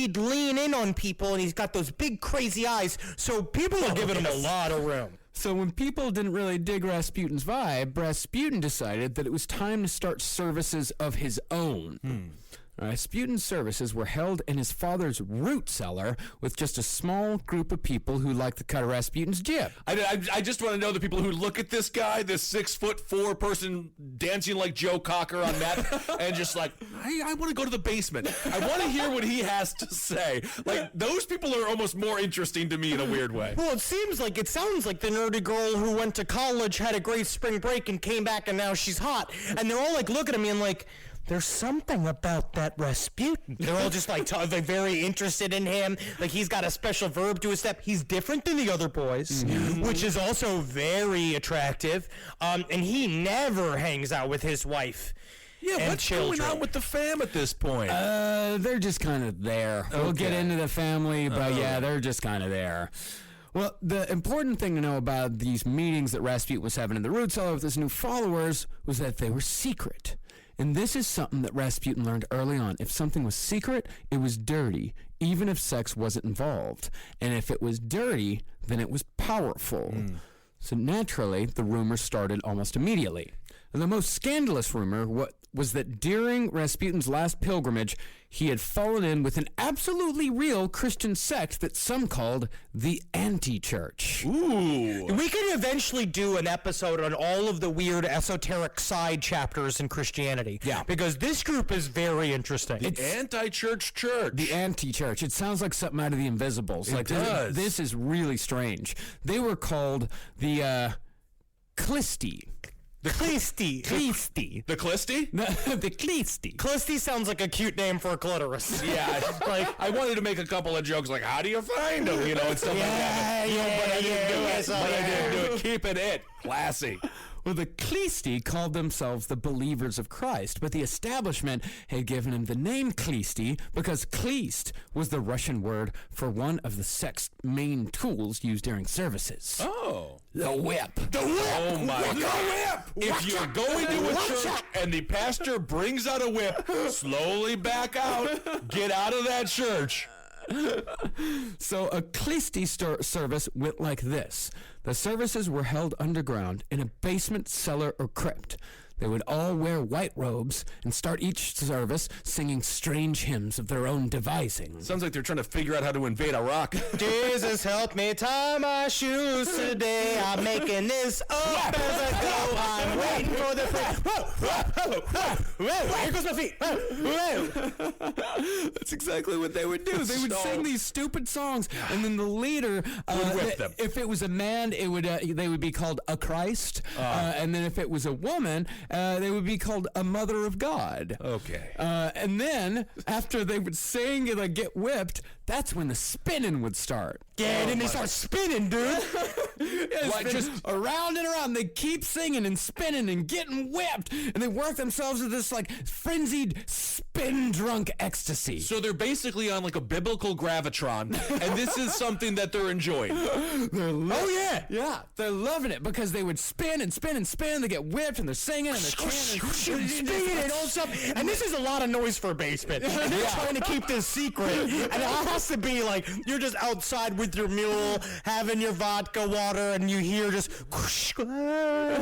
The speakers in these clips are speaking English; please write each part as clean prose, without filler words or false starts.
he'd lean in on people, and he's got those big crazy eyes, so people are giving him a lot of room. So when people didn't really dig Rasputin's vibe, Rasputin decided that it was time to start services of his own. Rasputin's services were held in his father's root cellar with just a small group of people who liked the cut of Rasputin's jib. I just want to know the people who look at this guy, this 6'4" person dancing like Joe Cocker on meth, and just like, I want to go to the basement. I want to hear what he has to say. Like, those people are almost more interesting to me in a weird way. Well, it sounds like the nerdy girl who went to college, had a great spring break, and came back, and now she's hot. And they're all like looking at me and like, there's something about that Rasputin. They're all just like they're very interested in him. Like, he's got a special verb to his step. He's different than the other boys, which is also very attractive. And he never hangs out with his wife. Yeah, what's going on with the fam at this point? They're just kind of there. Okay. We'll get into the family, but yeah, they're just kind of there. Well, the important thing to know about these meetings that Rasputin was having in the root cellar with his new followers was that they were secret. And this is something that Rasputin learned early on. If something was secret, it was dirty, even if sex wasn't involved. And if it was dirty, then it was powerful. So naturally, the rumors started almost immediately. And the most scandalous rumor was that during Rasputin's last pilgrimage, he had fallen in with an absolutely real Christian sect that some called the Anti-Church. Ooh. We could eventually do an episode on all of the weird esoteric side chapters in Christianity. Yeah. Because this group is very interesting. The Anti-Church Church. The Anti-Church. It sounds like something out of the Invisibles. It does. This is really strange. They were called the Clisti. The Clisti. The Clisty? The Clisti. Clisti sounds like a cute name for a clitoris. Yeah, like I wanted to make a couple of jokes like, how do you find them? You know, and stuff like that. But I didn't do it. Keeping it classy. Well, the Clisti called themselves the Believers of Christ, but the establishment had given them the name Clisti because Klist was the Russian word for one of the sect's main tools used during services. Oh. The whip. The whip! Oh, my God. If you're going to a church and the pastor brings out a whip, slowly back out. Get out of that church. So a Clisti service went like this. The services were held underground in a basement, cellar, or crypt. They would all wear white robes and start each service singing strange hymns of their own devising. Sounds like they're trying to figure out how to invade Iraq. Jesus, help me tie my shoes today. I'm making this up as I go. I'm waiting for the here goes my feet. That's exactly what they would do. They would sing these stupid songs, and then the leader would whip them. If it was a man, it would they would be called a Christ, and then if it was a woman, they would be called a Mother of God. Okay. And then after they would sing and get whipped, that's when the spinning would start. Yeah, and they start spinning, dude. Just around and around. They keep singing and spinning and getting whipped, and they work themselves into this frenzied spin-drunk ecstasy. So they're basically on a biblical gravitron, and this is something that they're enjoying. Yeah, they're loving it because they would spin and spin and spin. They get whipped and they're singing and they're chanting, spinning and all stuff. And this is a lot of noise for a basement. And they're trying to keep this secret, and it has to be you're just outside with your mule having your vodka water, and you hear just. Good Lord.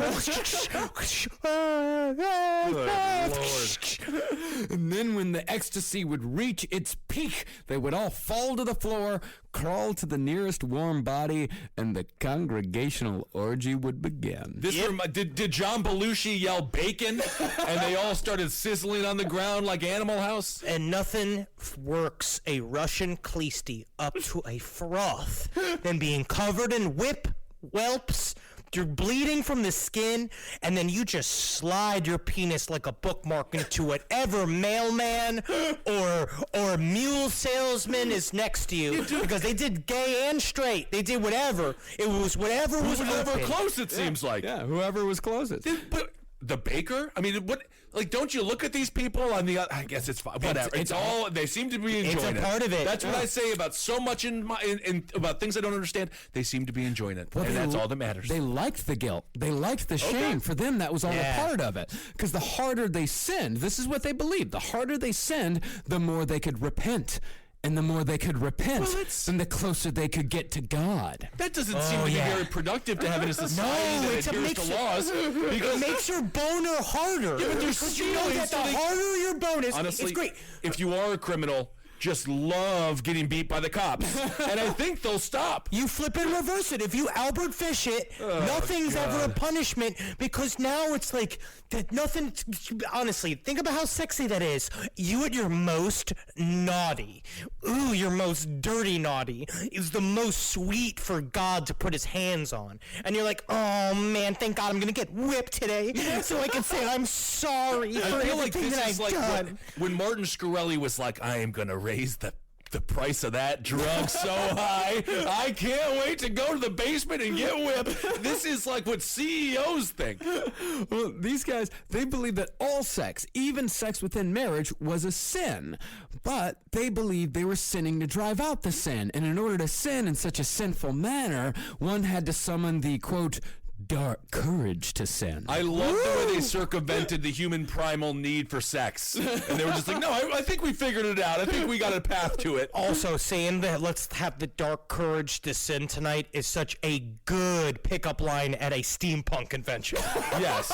And then when the ecstasy would reach its peak, they would all fall to the floor, crawl to the nearest warm body, and the congregational orgy would begin. Did John Belushi yell bacon, and they all started sizzling on the ground like Animal House? And nothing works a Russian Clisti up to a froth than being covered in whelps. You're bleeding from the skin, and then you just slide your penis like a bookmark into whatever mailman or mule salesman is next to you, because they did gay and straight. They did whatever. It was whatever was Whoever open. close, it seems like. Yeah, whoever was closest. But the baker? I mean, what? Don't you look at these people on the? I guess it's fine. Whatever. It's all. They seem to be enjoying it. It's a part of it. That's what I say about so much in about things I don't understand. They seem to be enjoying it, and that's all that matters. They liked the guilt. They liked the shame. For them, that was all a part of it. Because the harder they sinned, this is what they believed. The harder they sinned, the more they could repent and the more they could repent, Well, that's- then the closer they could get to God. That doesn't seem to be yeah. very productive to have in a society it that adheres makes to it- laws. It Because makes your boner harder. but they're Because you know stealing, that so the they- harder your bonus, honestly, it's great. if you are a criminal, just love getting beat by the cops, and I think they'll stop. You flip and reverse it. If you Albert Fish it, nothing's ever a punishment because now it's like that. Nothing. Honestly, think about how sexy that is. You at your most naughty, your most dirty naughty is the most sweet for God to put His hands on, and you're like, oh man, thank God I'm gonna get whipped today, so I can say I'm sorry for I feel like everything this that is I've like done. when Martin Shkreli was like, I am going to raise the price of that drug so high. I can't wait to go to the basement and get whipped. This is like what CEOs think. Well, these guys, they believed that all sex, even sex within marriage, was a sin. But they believed they were sinning to drive out the sin. And in order to sin in such a sinful manner, one had to summon the, quote, dark courage to sin. I love the way they circumvented the human primal need for sex. And they were just like, no, I think we figured it out. I think we got a path to it. Also, saying that let's have the dark courage to sin tonight is such a good pickup line at a steampunk convention. Yes.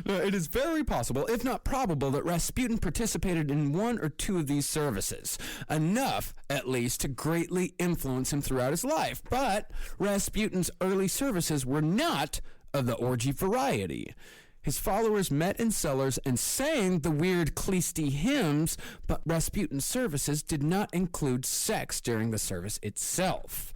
No, it is very possible, if not probable, that Rasputin participated in one or two of these services. Enough, at least, to greatly influence him throughout his life. But Rasputin's early services were not of the orgy variety. His followers met in cellars and sang the weird Klisti hymns, but Rasputin's services did not include sex during the service itself.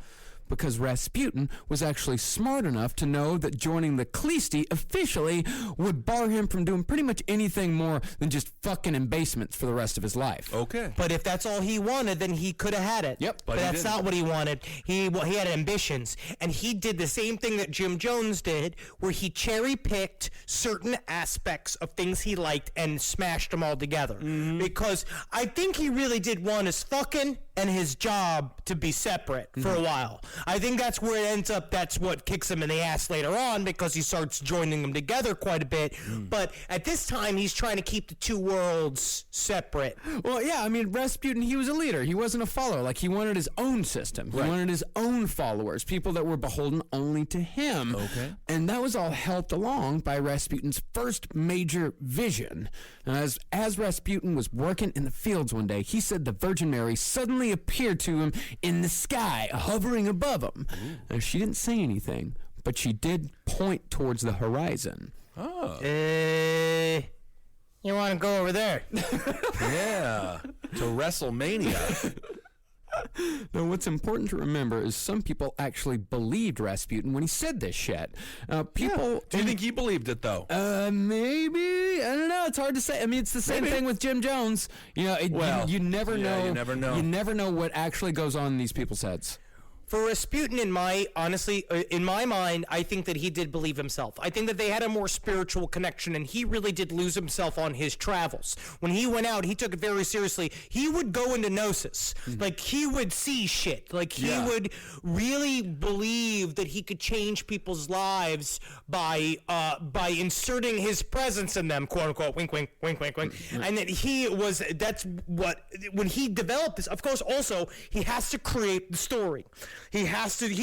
Because Rasputin was actually smart enough to know that joining the Klisti officially would bar him from doing pretty much anything more than just fucking in basements for the rest of his life. Okay. But if that's all he wanted, then he could have had it. Yep, But he that's didn't. not what he wanted. He had ambitions, and he did the same thing that Jim Jones did, where he cherry-picked certain aspects of things he liked and smashed them all together. Because I think he really did want his fucking and his job to be separate for a while. I think that's where it ends up. That's what kicks him in the ass later on because he starts joining them together quite a bit. But at this time, he's trying to keep the two worlds separate. Well, yeah, I mean, Rasputin, he was a leader. He wasn't a follower. Like, he wanted his own system. He wanted his own followers, people that were beholden only to him. Okay. And that was all helped along by Rasputin's first major vision. Now, as Rasputin was working in the fields one day, he said the Virgin Mary suddenly appeared to him in the sky, hovering above him. Now, she didn't say anything, but she did point towards the horizon. You want to go over there? Yeah. To WrestleMania. Now, what's important to remember is some people actually believed Rasputin when he said this shit. People... Do you think he believed it, though? Maybe. I don't know. It's hard to say. I mean, it's the same Maybe. thing with Jim Jones. You know, you never yeah, know. you never know. You never know what actually goes on in these people's heads. For Rasputin, in my mind, I think that he did believe himself. I think that they had a more spiritual connection, and he really did lose himself on his travels. When he went out, he took it very seriously. He would go into gnosis. Like, he would see shit. Like, he would really believe that he could change people's lives by inserting his presence in them, quote unquote, wink, wink, wink, wink, wink. And that that's what, when he developed this, of course, also, he has to create the story. He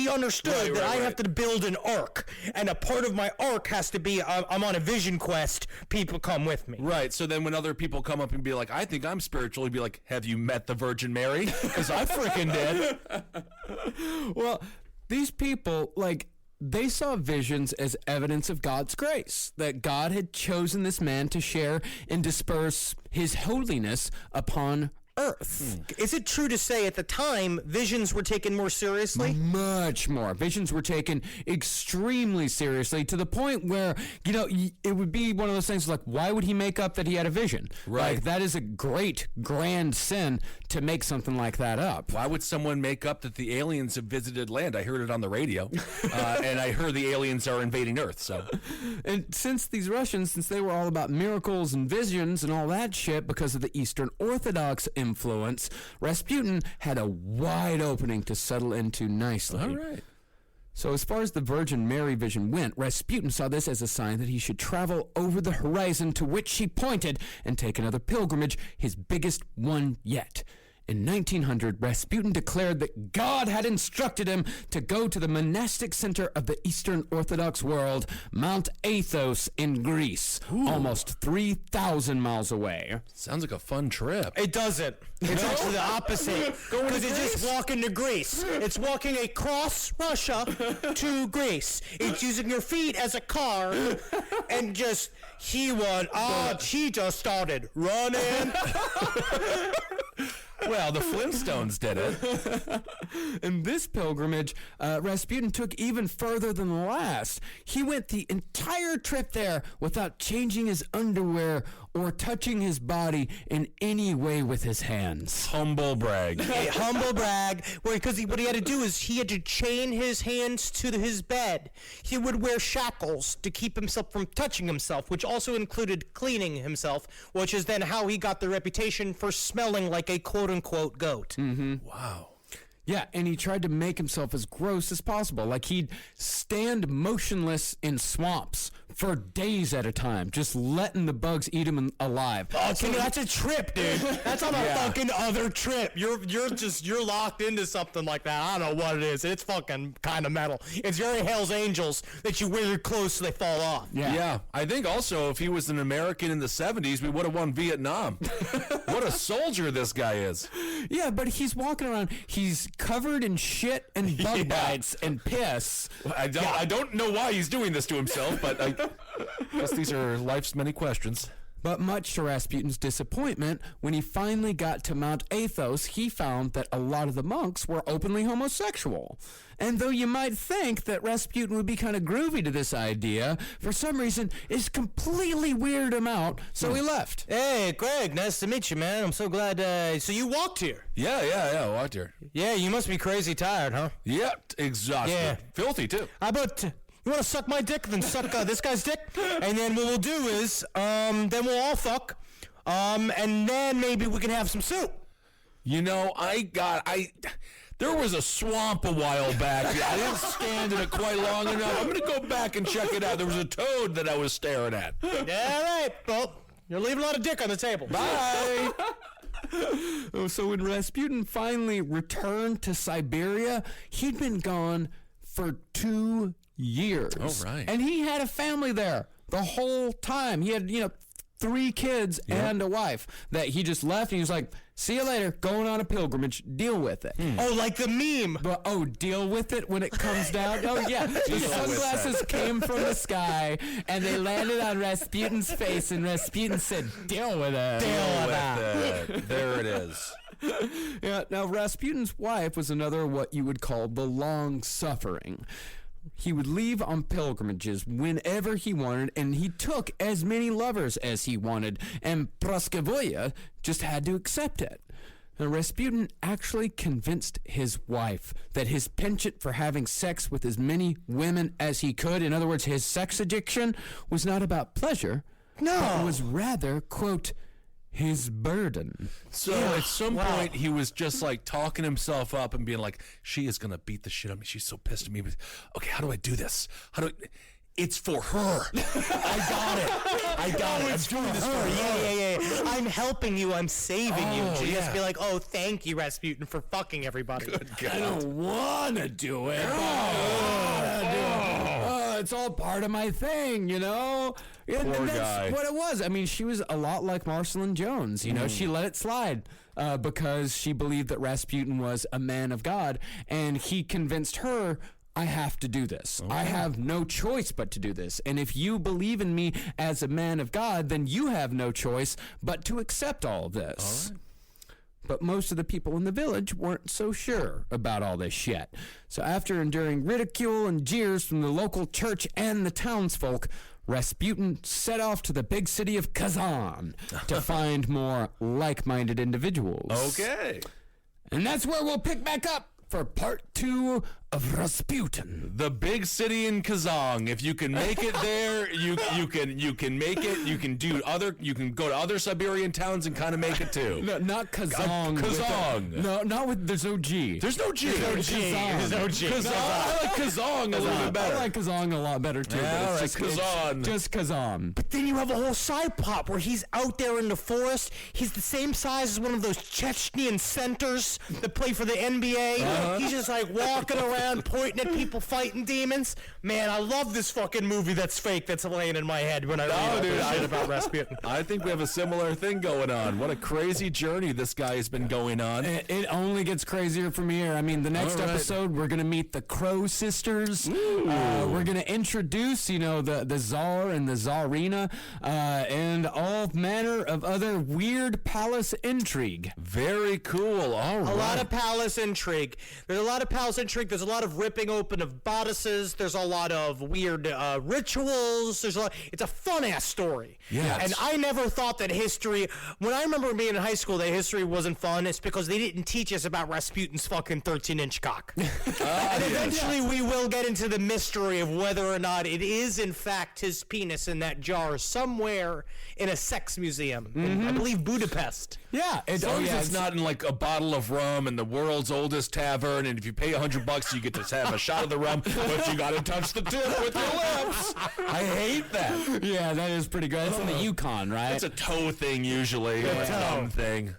understood that I have to build an arc, and a part of my arc has to be I'm on a vision quest. People come with me. Right. So then when other people come up and be like, I think I'm spiritual, he'd be like, have you met the Virgin Mary? Because I freaking did. Well, these people, like, they saw visions as evidence of God's grace, that God had chosen this man to share and disperse his holiness upon earth. Is it true to say at the time visions were taken more seriously? Much more. Visions were taken extremely seriously to the point where, you know, it would be one of those things like, why would he make up that he had a vision? Right. Like, that is a great, grand sin to make something like that up. Why would someone make up that the aliens have visited land? I heard it on the radio, and I heard the aliens are invading Earth. So, And since these Russians, since they were all about miracles and visions and all that shit because of the Eastern Orthodox influence, Rasputin had a wide opening to settle into nicely. all right. So as far as the Virgin Mary vision went, Rasputin saw this as a sign that he should travel over the horizon to which she pointed and take another pilgrimage, his biggest one yet. In 1900, Rasputin declared that God had instructed him to go to the monastic center of the Eastern Orthodox world, Mount Athos in Greece, almost 3,000 miles away. Sounds like a fun trip. It doesn't. It's actually the opposite. Because it's just walking to Greece. It's walking across Russia to Greece. It's using your feet as a car, and just he just started running. Well, the Flintstones did it. In this pilgrimage, Rasputin took even further than the last. He went the entire trip there without changing his underwear or touching his body in any way with his hands. Humble brag. A humble brag. Because what he had to do is he had to chain his hands to his bed. He would wear shackles to keep himself from touching himself, which also included cleaning himself, which is then how he got the reputation for smelling like a quote-unquote goat. Wow. Yeah, and he tried to make himself as gross as possible. Like, he'd stand motionless in swamps for days at a time, just letting the bugs eat him alive. Oh, that's a trip, dude. That's on a fucking other trip. You're locked into something like that. I don't know what it is. It's fucking kind of metal. It's very Hell's Angels that you wear your clothes so they fall off. Yeah. I think also if he was an American in the 70s, we would have won Vietnam. What a soldier this guy is. Yeah, but he's walking around. He's covered in shit and bug bites and piss. I don't know why he's doing this to himself, but I guess these are life's many questions. But much to Rasputin's disappointment, when he finally got to Mount Athos, he found that a lot of the monks were openly homosexual. And though you might think that Rasputin would be kind of groovy to this idea, for some reason, it completely weirded him out, so he left. Hey, Greg, nice to meet you, man. I'm so glad. So you walked here? Yeah, walked here. Yeah, you must be crazy tired, huh? Yeah, exhausted. Yeah. Filthy, too. How about you want to suck my dick, then suck this guy's dick, and then what we'll do is, then we'll all fuck, and then maybe we can have some soup. You know, there was a swamp a while back. I didn't stand in it quite long enough. I'm going to go back and check it out. There was a toad that I was staring at. Yeah, all right. Well, you're leaving a lot of dick on the table. Bye. So when Rasputin finally returned to Siberia, he'd been gone for 2 years. Oh, right. And he had a family there the whole time. He had, 3 kids and a wife that he just left, and he was like, see you later, going on a pilgrimage, deal with it. Oh, like the meme. But, deal with it when it comes down? Oh, yeah. The sunglasses came from the sky, and they landed on Rasputin's face, and Rasputin said, deal with it. Deal with it. There it is. Yeah, now Rasputin's wife was another what you would call the long-suffering. He would leave on pilgrimages whenever he wanted, and he took as many lovers as he wanted, and Praskovya just had to accept it. Now, Rasputin actually convinced his wife that his penchant for having sex with as many women as he could, in other words, his sex addiction, was not about pleasure, but was rather, quote, his burden. So at some point, he was just like talking himself up and being like, she is going to beat the shit out of me. She's so pissed at me. Okay, how do I do this? It's for her. I got it. I'm doing this for her. Yeah. I'm helping you. I'm saving you. She just be like, oh, thank you, Rasputin, for fucking everybody. Good God. I don't want to do it. It's all part of my thing, And Poor that's guy. what it was. I mean, she was a lot like Marceline Jones. She let it slide because she believed that Rasputin was a man of God, and he convinced her, I have to do this. Okay. I have no choice but to do this. And if you believe in me as a man of God, then you have no choice but to accept all of this. All right. But most of the people in the village weren't so sure about all this shit. So after enduring ridicule and jeers from the local church and the townsfolk, Rasputin set off to the big city of Kazan to find more like-minded individuals. Okay. And that's where we'll pick back up for part 2 of Rasputin. The big city in Kazan. If you can make it there, you can make it. You can go to other Siberian towns and kind of make it too. No, not Kazan. Kazan. No, not with. There's no G. There's no G. There's no G. Kazan. I like Kazan a little bit better. I like Kazan a lot better too. Yeah, but it's all right, Kazan. Just Kazan. But then you have a whole side plot where he's out there in the forest. He's the same size as one of those Chechnyan centers that play for the NBA. He's just like walking around, pointing at people, fighting demons. Man, I love this fucking movie that's fake that's laying in my head when I read shit about Rasputin. I think we have a similar thing going on. What a crazy journey this guy has been going on. It only gets crazier from here. I mean, the next episode, we're going to meet the Crow sisters. We're going to introduce, the Tsar and the Tsarina, and all manner of other weird palace intrigue. Very cool. All right. A lot of palace intrigue. There's a lot of palace intrigue. There's a lot of ripping open of bodices. There's a lot of weird rituals. It's a fun-ass story. Yes. And I never thought that history, when I remember being in high school, that history wasn't fun. It's because they didn't teach us about Rasputin's fucking 13-inch cock. And eventually we will get into the mystery of whether or not it is, in fact, his penis in that jar somewhere in a sex museum in, I believe, Budapest. Yeah. As long as it's not in like a bottle of rum in the world's oldest tavern, and if you pay $100, you get to have a shot of the rum, but you got to touch the tip with your lips. I hate that. Yeah, that is pretty good. It's in the Yukon, right? It's a toe thing usually. It's a dumb thing.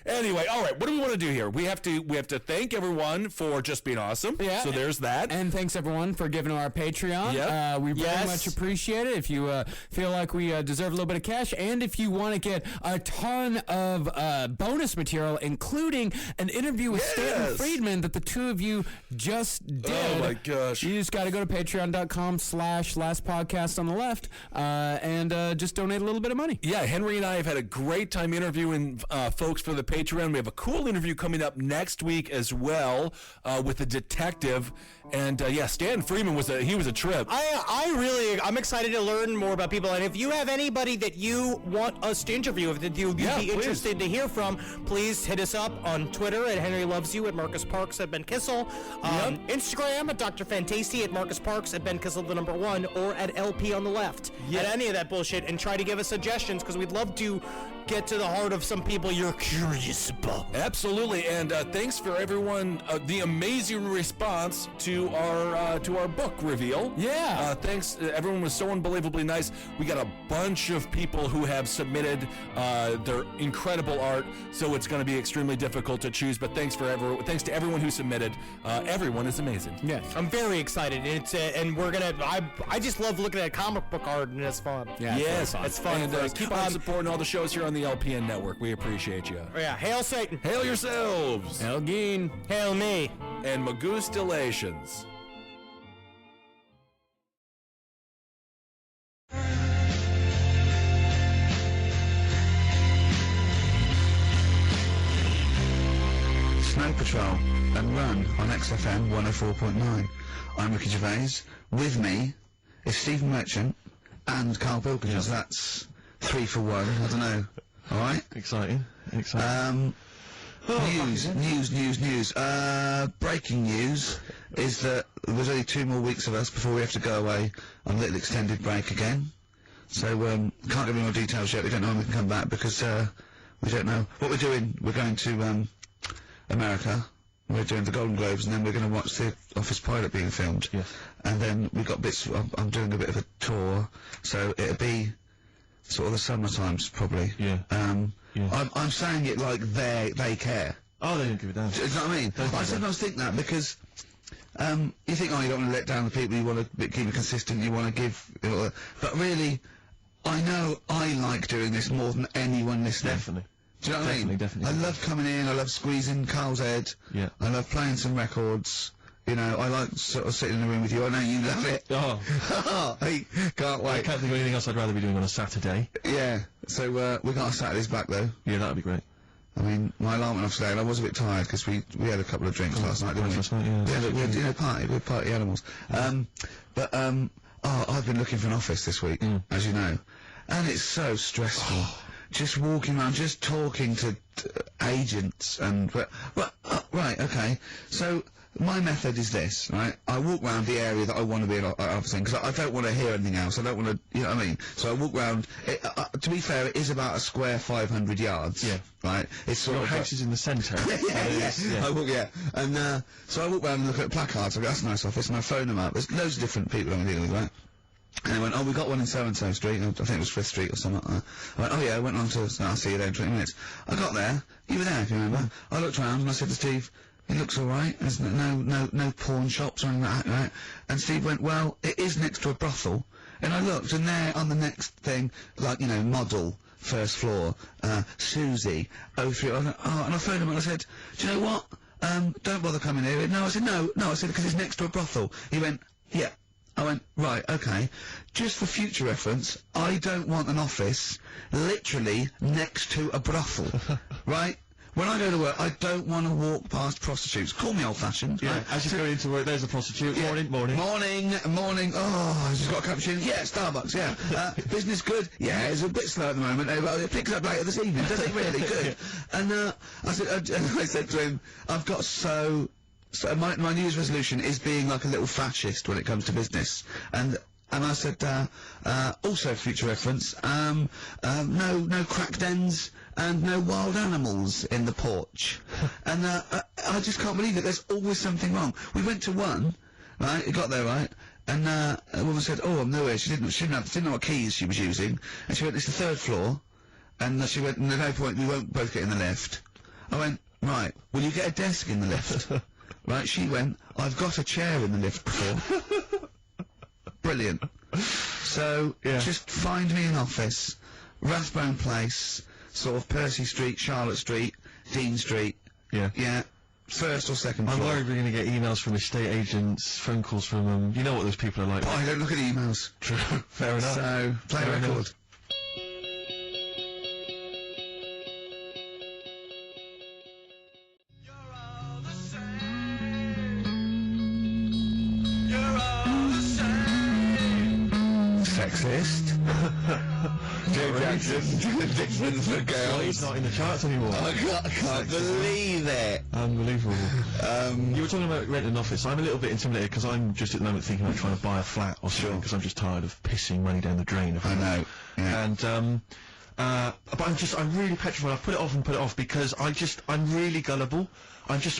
Anyway, all right. What do we want to do here? We have to thank everyone for just being awesome. Yeah. So there's that. And thanks everyone for giving to our Patreon. Yep. We very much appreciate it. If you feel like we deserve a little bit of cash, and if you want to get a ton of bonus material, including an interview with Stanton Friedman that the two of you just did. Oh my gosh! You just got to go to patreon.com/lastpodcast on the left and just donate a little bit of money. Yeah, Henry and I have had a great time interviewing folks for the Patreon. We have a cool interview coming up next week as well with a detective. And Stan Freeman was a trip. I'm excited to learn more about people. And if you have anybody that you want us to interview, that you'd be interested to hear from, please hit us up on Twitter at Henry Loves You, at Marcus Parks, at Ben Kissel, Instagram at Dr. Fantasty, at Marcus Parks, at Ben Kissel the number 1, or at LP on the left. At any of that bullshit, and try to give us suggestions, because we'd love to get to the heart of some people you're curious about. Absolutely, and thanks for everyone, the amazing response to our book reveal. Yeah. Thanks, everyone was so unbelievably nice. We got a bunch of people who have submitted their incredible art, so it's going to be extremely difficult to choose. But thanks to everyone who submitted. Everyone is amazing. Yes. I'm very excited. And we're gonna. I just love looking at comic book art, and it's fun. Yeah, yes, it's fun. And keep on supporting all the shows here on the LPN network. We appreciate you. Yeah. Hail Satan. Hail yourselves. Hail Geen. Hail me. And Magustalations. Snow Patrol and Run on XFM 104.9. I'm Ricky Gervais. With me is Stephen Merchant and Carl Wilkins. That's 3 for 1. I don't know. All right. Exciting. News. Breaking news is that there's only 2 more weeks of us before we have to go away on a little extended break again. So can't give any more details yet. We don't know when we can come back because we don't know what we're doing. We're going to America. We're doing the Golden Globes, and then we're going to watch the Office pilot being filmed. Yes. And then we got bits. I'm doing a bit of a tour, so it'll be sort of the summer times probably. Yeah. I'm saying it like they care. Oh, they don't give a damn. Do you know what I mean? I sometimes think that because you think, oh, you don't want to let down the people, you want to keep it consistent, you want to give, but really, I know I like doing this more than anyone listening. Definitely. Do you know what I mean? Definitely. I love coming in, I love squeezing Carl's head. Yeah. I love playing some records. You know, I like sort of sitting in the room with you. I know you love it. Oh. I can't wait. I can't think of anything else I'd rather be doing on a Saturday. Yeah. So we got our Saturdays back though. Yeah, that'd be great. I mean, my alarm went off today and I was a bit tired because we had a couple of drinks last night, didn't we? Last night, yeah. We had, you know, we're party animals. I've been looking for an office this week, as you know, and it's so stressful. Just walking around, just talking to agents and right, okay. So my method is this, right? I walk round the area that I want to be obviously, because I don't want to hear anything else. I don't want to, you know what I mean? So I walk round. To be fair, it is about a square 500 yards. Yeah. Right. It's sort Your of house is in the centre. yeah. I walk, and so I walk round and look at placards. I go, that's a nice office, and I phone them up. There's loads of different people I'm dealing with, right? And they went, oh, we got one in so-and-so street. I think it was 5th Street or something like that. I went, oh yeah, I went on to, I'll see you there in 20 minutes. I got there. You were there, if you remember. I looked around and I said to Steve, it looks alright. There's no pawn shops or anything like that, right? And Steve went, well, it is next to a brothel. And I looked, and there on the next thing, like, you know, model, first floor, Susie, 03, and I phoned him and I said, do you know what? Don't bother coming here. No, I said, no, I said, because it's next to a brothel. He went, yeah. I went, right, okay. Just for future reference, I don't want an office literally next to a brothel, right? When I go to work, I don't want to walk past prostitutes. Call me old-fashioned. Yeah, right? as you go into work, there's a prostitute. Yeah. Morning. Morning. Oh, I just got a cappuccino. Yeah, Starbucks, yeah. Business good? Yeah, it's a bit slow at the moment. But it picks up later this evening. Does it really? Good. And I said to him, I've got so my New Year's resolution is being like a little fascist when it comes to business. And I said, also for future reference, no crack dens and no wild animals in the porch. And I just can't believe it. There's always something wrong. We went to one, right? It got there, right? And a woman said, oh, I'm nowhere. She didn't know what keys she was using. And she went, it's the 3rd floor. And she went, no, no point, we won't both get in the lift. I went, right, will you get a desk in the lift? Right, she went, I've got a chair in the lift before. Brilliant. So, just find me an office, Rathbone Place, sort of Percy Street, Charlotte Street, Dean Street. Yeah. Yeah. 1st or 2nd floor. I'm worried we're going to get emails from estate agents, phone calls from them. You know what those people are like. But I don't look at emails. True. Fair enough. So, play a record. Sexist. Joe Jackson, different for girls. He's not in the charts anymore. I can't believe it. Unbelievable. You were talking about renting an office. I'm a little bit intimidated because I'm just at the moment thinking about trying to buy a flat or something because I'm just tired of pissing money down the drain. I know. Yeah. And but I'm really petrified. I've put it off because I'm really gullible.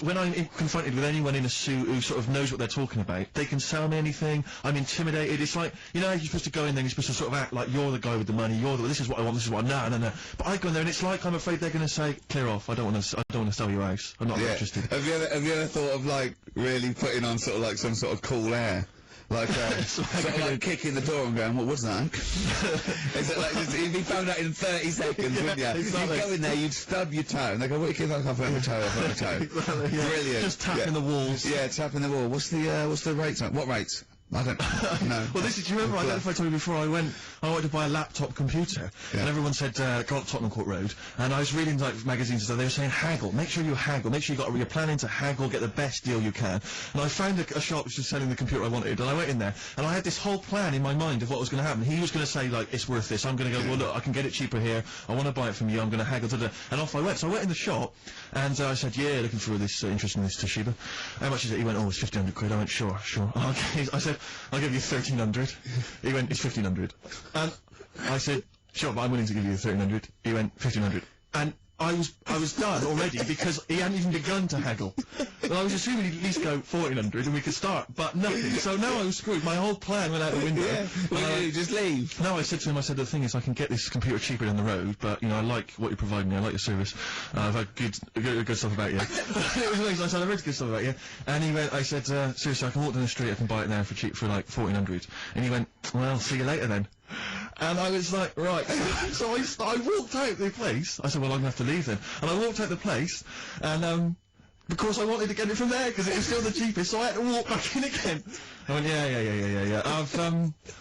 When I'm confronted with anyone in a suit who sort of knows what they're talking about, they can sell me anything. I'm intimidated. It's like, you know, you're supposed to go in there and you're supposed to sort of act like you're the guy with the money. This is what I want. This is what no. But I go in there and it's like I'm afraid they're going to say, clear off. I don't want to sell your house. I'm not interested. Have you ever thought of like really putting on sort of like some sort of cool air? Like, sort of like kicking the door and going, what was that? Is it like, you'd be found out in 30 seconds, wouldn't you? Exactly. You'd go in there, you'd stub your toe, and they go, what are you keep like, I've got my toe, I've got my toe. Exactly, yeah. Brilliant. Just tapping the walls. Yeah, tapping the wall. What's the rates? What rates? I don't know. Well, do you remember, I don't know if I told you before, I wanted to buy a laptop computer, and everyone said, go up Tottenham Court Road, and I was reading, like, magazines and stuff, they were saying haggle, make sure you haggle, make sure you're planning to haggle, get the best deal you can. And I found a shop which was selling the computer I wanted, and I went in there, and I had this whole plan in my mind of what was going to happen. He was going to say, like, it's worth this. I'm going to go, well, look, I can get it cheaper here, I want to buy it from you, I'm going to haggle, and off I went. So I went in the shop, and I said, yeah, looking for this, interest in this Toshiba. How much is it? He went, oh, it's 1,500 quid. I went, sure. Okay. I said, I'll give you 1,300. He went, it's 1,500. And I said, sure, but I'm willing to give you 1,300. He went, 1,500. And I was done already because he hadn't even begun to haggle. And I was assuming he'd at least go 1,400 and we could start, but nothing. So now I was screwed. My whole plan went out the window. Yeah. Well, you just leave. No, I said to him, the thing is, I can get this computer cheaper down the road, but, you know, I like what you provide me. I like your service. I've had good stuff about you. It was amazing. I said, I've heard good stuff about you. And he went, I said, seriously, I can walk down the street, I can buy it now for cheap, for like 1,400. And he went, well, see you later then. And I was like, right. So I walked out the place. I said, well, I'm going to have to leave then. And I walked out the place, and because I wanted to get it from there, because it was still the cheapest, so I had to walk back in again. I went, yeah.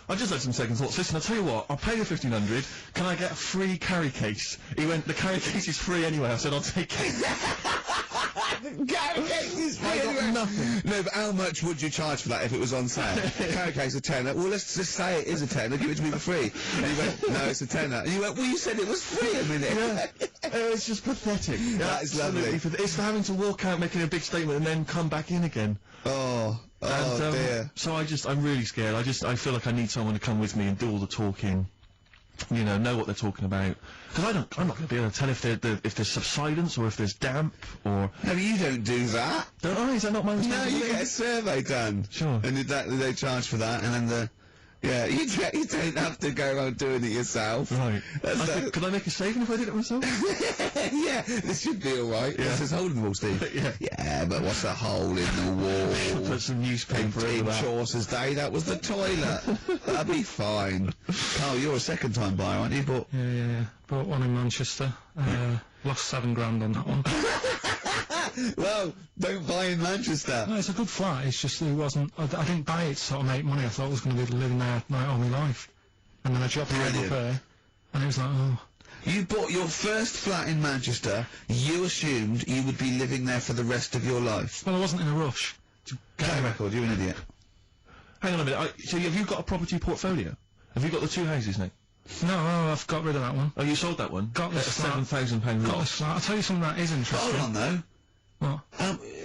I've just had some second thoughts. Listen, I'll tell you what, I'll pay you 1,500. Can I get a free carry case? He went, the carry case is free anyway. I said, I'll take it. Carrot cakes is I got nothing. No, but how much would you charge for that if it was on sale? Carrot cakes a tenner. Well, let's just say it is a tenner. Give it to me for free. And you went, no, it's a tenner. And you went, well, you said it was free a minute. Yeah. It's just pathetic. That is lovely. It's for having to walk out making a big statement and then come back in again. Oh dear. So I'm really scared. I feel like I need someone to come with me and do all the talking. You know what they're talking about. Because I'm not going to be able to tell if there's subsidence or if there's damp or... No, you don't do that. Don't I? Is that not my No, responsibility? you get a survey done. Sure. And they charge for that, and then you don't have to go around doing it yourself. Right. Could I make a saving if I did it myself? Yeah, this should be alright. Yeah. This is hole in the wall, Steve. Yeah. Yeah, but what's a hole in the wall? Put some newspaper in over that. Chaucer's day, that was the toilet. That'd be fine. Carl, you're a second-time buyer, aren't you? But Yeah. Bought one in Manchester. Lost £7 on that one. well, don't buy in Manchester. No, it's a good flat. It's just it wasn't. I didn't buy it to sort of make money. I thought I was going to be living there like all my life, and then a job came up Brilliant. here, and it was like, oh. You bought your first flat in Manchester. You assumed you would be living there for the rest of your life. Well, I wasn't in a rush. Get a record. You're an idiot. Hang on a minute. So have you got a property portfolio? Have you got the two houses now? No, I've got rid of that one. Oh, you sold that one? Got this flat. £7,000 Got this loss. flat. I'll tell you something that is interesting. Hold on, though. What?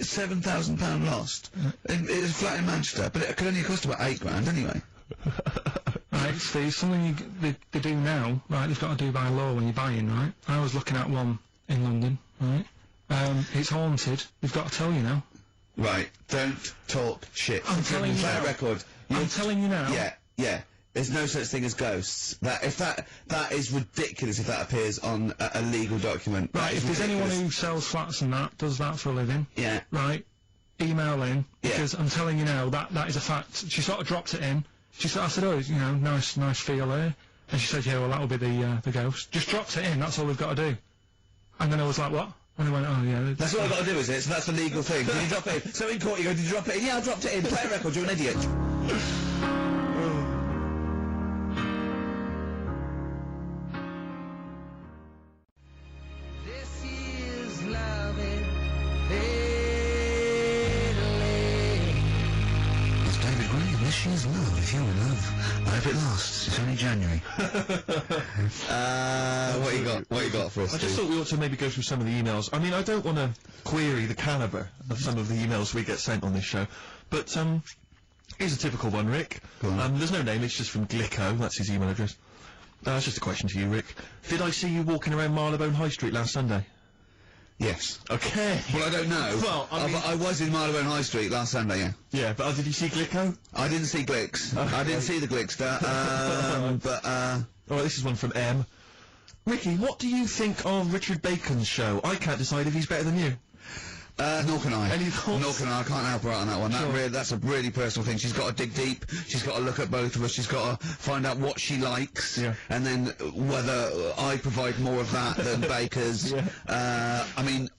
£7,000 lost. It's a flat in Manchester, but it could only cost about £8,000 anyway. Right, Steve, something they do now, right, they've got to do by law when you're buying, right? I was looking at one in London, right? It's haunted. They've got to tell you now. Right, don't talk shit. I'm telling you Play a now. record. I'm telling you now. Yeah. There's no such thing as ghosts. That is ridiculous if that appears on a legal document. Right, if there's anyone who sells flats and that, does that for a living, Yeah. right, email in, Yeah. because I'm telling you now, that is a fact. She sort of dropped it in. She said, I said, oh, you know, nice feel here. And she said, yeah, well, that'll be the ghost. Just dropped it in, that's all we've got to do. And then I was like, what? And I went, oh, yeah. That's all I've got to do, is it? So that's the legal thing. Did you drop it in? So in court you go, did you drop it in? Yeah, I dropped it in. Play a record, you're an idiot. This is love in It's David Gray, this is love. If you're in love, I hope it lasts. It's only January. What you got for us, I just Steve? thought we ought to maybe go through some of the emails. I mean, I don't want to query the calibre of some of the emails we get sent on this show, but here's a typical one, Rick. Go on. There's no name, it's just from Glicko, that's his email address. It's just a question to you, Rick. Did I see you walking around Marylebone High Street last Sunday? Yes. Okay. Well, I don't know. Well, I mean- I was in Marylebone High Street last Sunday, yeah. Yeah, but did you see Glicko? I didn't see Glicks. I didn't see the Glickster. Alright, this is one from M. Ricky, what do you think of Richard Bacon's show? I can't decide if he's better than you. Nor can I. Any thoughts? Nor can I. I can't help her out on that one. Sure. That's a really personal thing. She's got to dig deep. She's got to look at both of us. She's got to find out what she likes. Yeah. And then whether I provide more of that than Baker's. Yeah. I mean,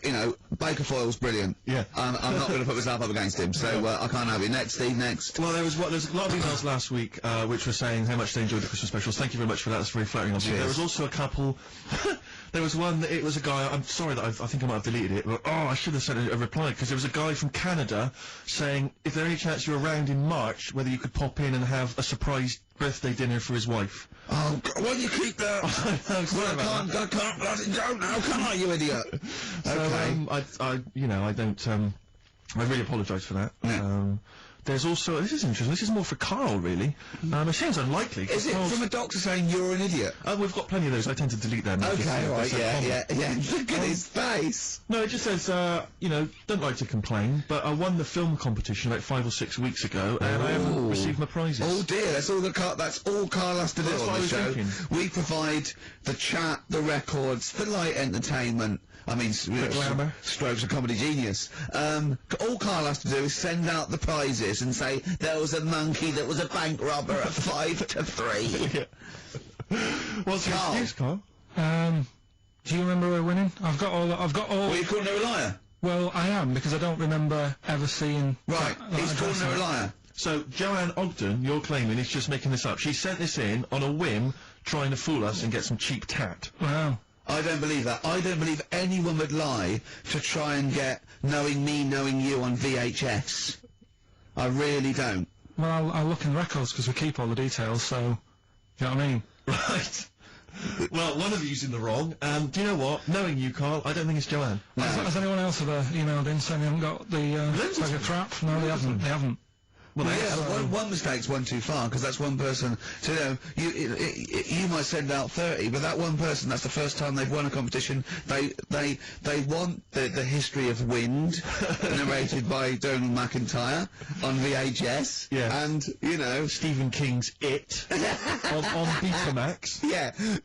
you know, Baker Foyle's brilliant. Yeah. I'm not going to put myself up against him, so I can't have it. Next, Steve, next. Well, there's a lot of emails last week which were saying how much they enjoyed the Christmas specials. Thank you very much for that. That's very flattering of you. Cheers. There was also a couple. There was one. It was a guy. I'm sorry that I think I might have deleted it. But I should have sent a reply because there was a guy from Canada saying if there any chance you're around in March, whether you could pop in and have a surprise birthday dinner for his wife. Oh, why do you keep that? Sorry I about that. can't let it go now, can I, you idiot? Okay. So, I don't. I really apologise for that. Yeah. There's also, this is interesting, this is more for Carl, really. It seems unlikely. 'cause Is it Carl's- from a doctor saying you're an idiot? We've got plenty of those, I tend to delete them. Okay, all right, They're so yeah. common. Look at his face. No, it just says, don't like to complain, but I won the film competition about 5 or 6 weeks ago, and I haven't received my prizes. Oh dear, that's all Carl has to do That's what I on the was show. thinking. We provide the chat, the records, the light entertainment. I mean, glamour. strokes of comedy genius. All Carl has to do is send out the prizes and say there was a monkey that was a bank robber at 5 to 3. What's your Carl. excuse, Carl? Do you remember her winning? I've got all. Well, you calling her a liar? Well, I am, because I don't remember ever seeing... Right, he's calling her a liar. So, Joanne Ogden, you're claiming he's just making this up. She sent this in on a whim, trying to fool us and get some cheap tat. Wow. I don't believe that. I don't believe anyone would lie to try and get Knowing Me, Knowing You on VHS. I really don't. Well, I'll look in the records because we keep all the details, so... You know what I mean? Right. Well, one of you's in the wrong, and do you know what? Knowing you, Carl, I don't think it's Joanne. Has anyone else ever emailed in saying they haven't got the bag of crap? No, they haven't. They haven't. Well, one mistake's one too far, because that's one person. So, you might send out 30, but that one person, that's the first time they've won a competition. They want the history of Wind, narrated by Donald McIntyre on VHS. Yeah. And, Stephen King's It on Betamax.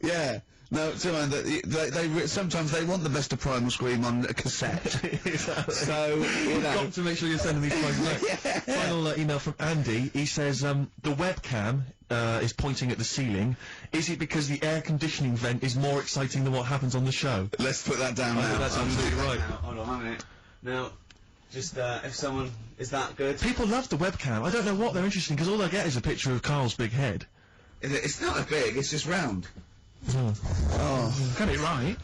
Yeah. No, sometimes they want the best of Primal Scream on a cassette. Exactly. So, Got to make sure you're sending these prices back. Final email from Andy. He says, the webcam is pointing at the ceiling. Is it because the air conditioning vent is more exciting than what happens on the show? Let's put that down I now. think that's absolutely right. Hold on a minute. Now, just if someone... Is that good? People love the webcam. I don't know what they're interested in, because all they get is a picture of Carl's big head. It's not a big, it's just round. Got it right.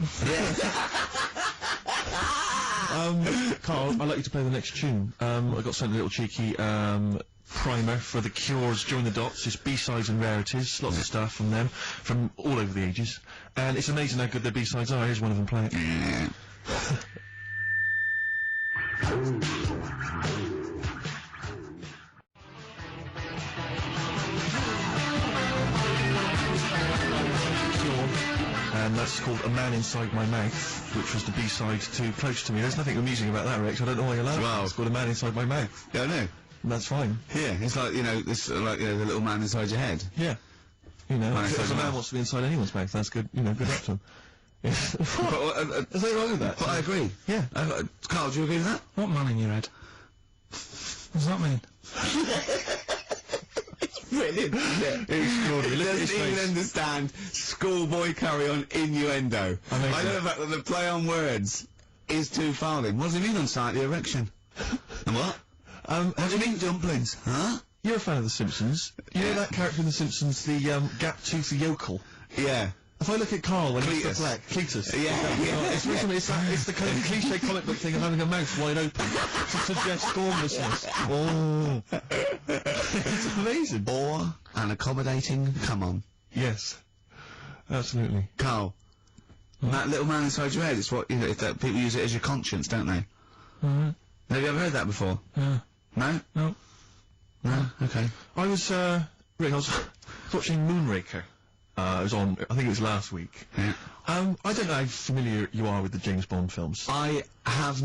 Carl, I'd like you to play the next tune. I got sent a little cheeky primer for The Cure's Join the Dots. It's B-sides and rarities, lots of stuff from them, from all over the ages. And it's amazing how good their B-sides are. Here's one of them playing it. And that's called A Man Inside My Mouth, which was the B-side to Close to Me. There's nothing amusing about that, Rex. I don't know why you're laughing. Wow. It's called A Man Inside My Mouth. Yeah, I know. And that's fine. Yeah, it's like, the little man inside your head. Yeah. Nice, if a man wants to be inside anyone's mouth, that's good, good luck to him. There's nothing wrong with that. But I agree. Yeah. Carl, do you agree with that? What man in your head? What does that mean? Brilliant, isn't it? Extraordinary. He Look at his doesn't even face. understand schoolboy carry-on innuendo. Amazing. I know the fact that the play on words is too farthing. What does he mean on site, the erection? And what? What do you mean dumplings? Huh? You're a fan of The Simpsons. You know that character in The Simpsons, the gap-toothed yokel? Yeah. If I look at Carl when he's Cletus. the black, Cletus. Yeah. It's the kind of cliche comic book thing of having a mouth wide open to suggest formlessness. Oh. It's amazing. Or an accommodating come-on. Yes. Absolutely. Carl. That little man inside your head, it's what, people use it as your conscience, don't they? Alright. Have you ever heard that before? Yeah. No? No. No? Okay. I was watching Moonraker. It was on, I think it was last week. Yeah. I don't know how familiar you are with the James Bond films. I don't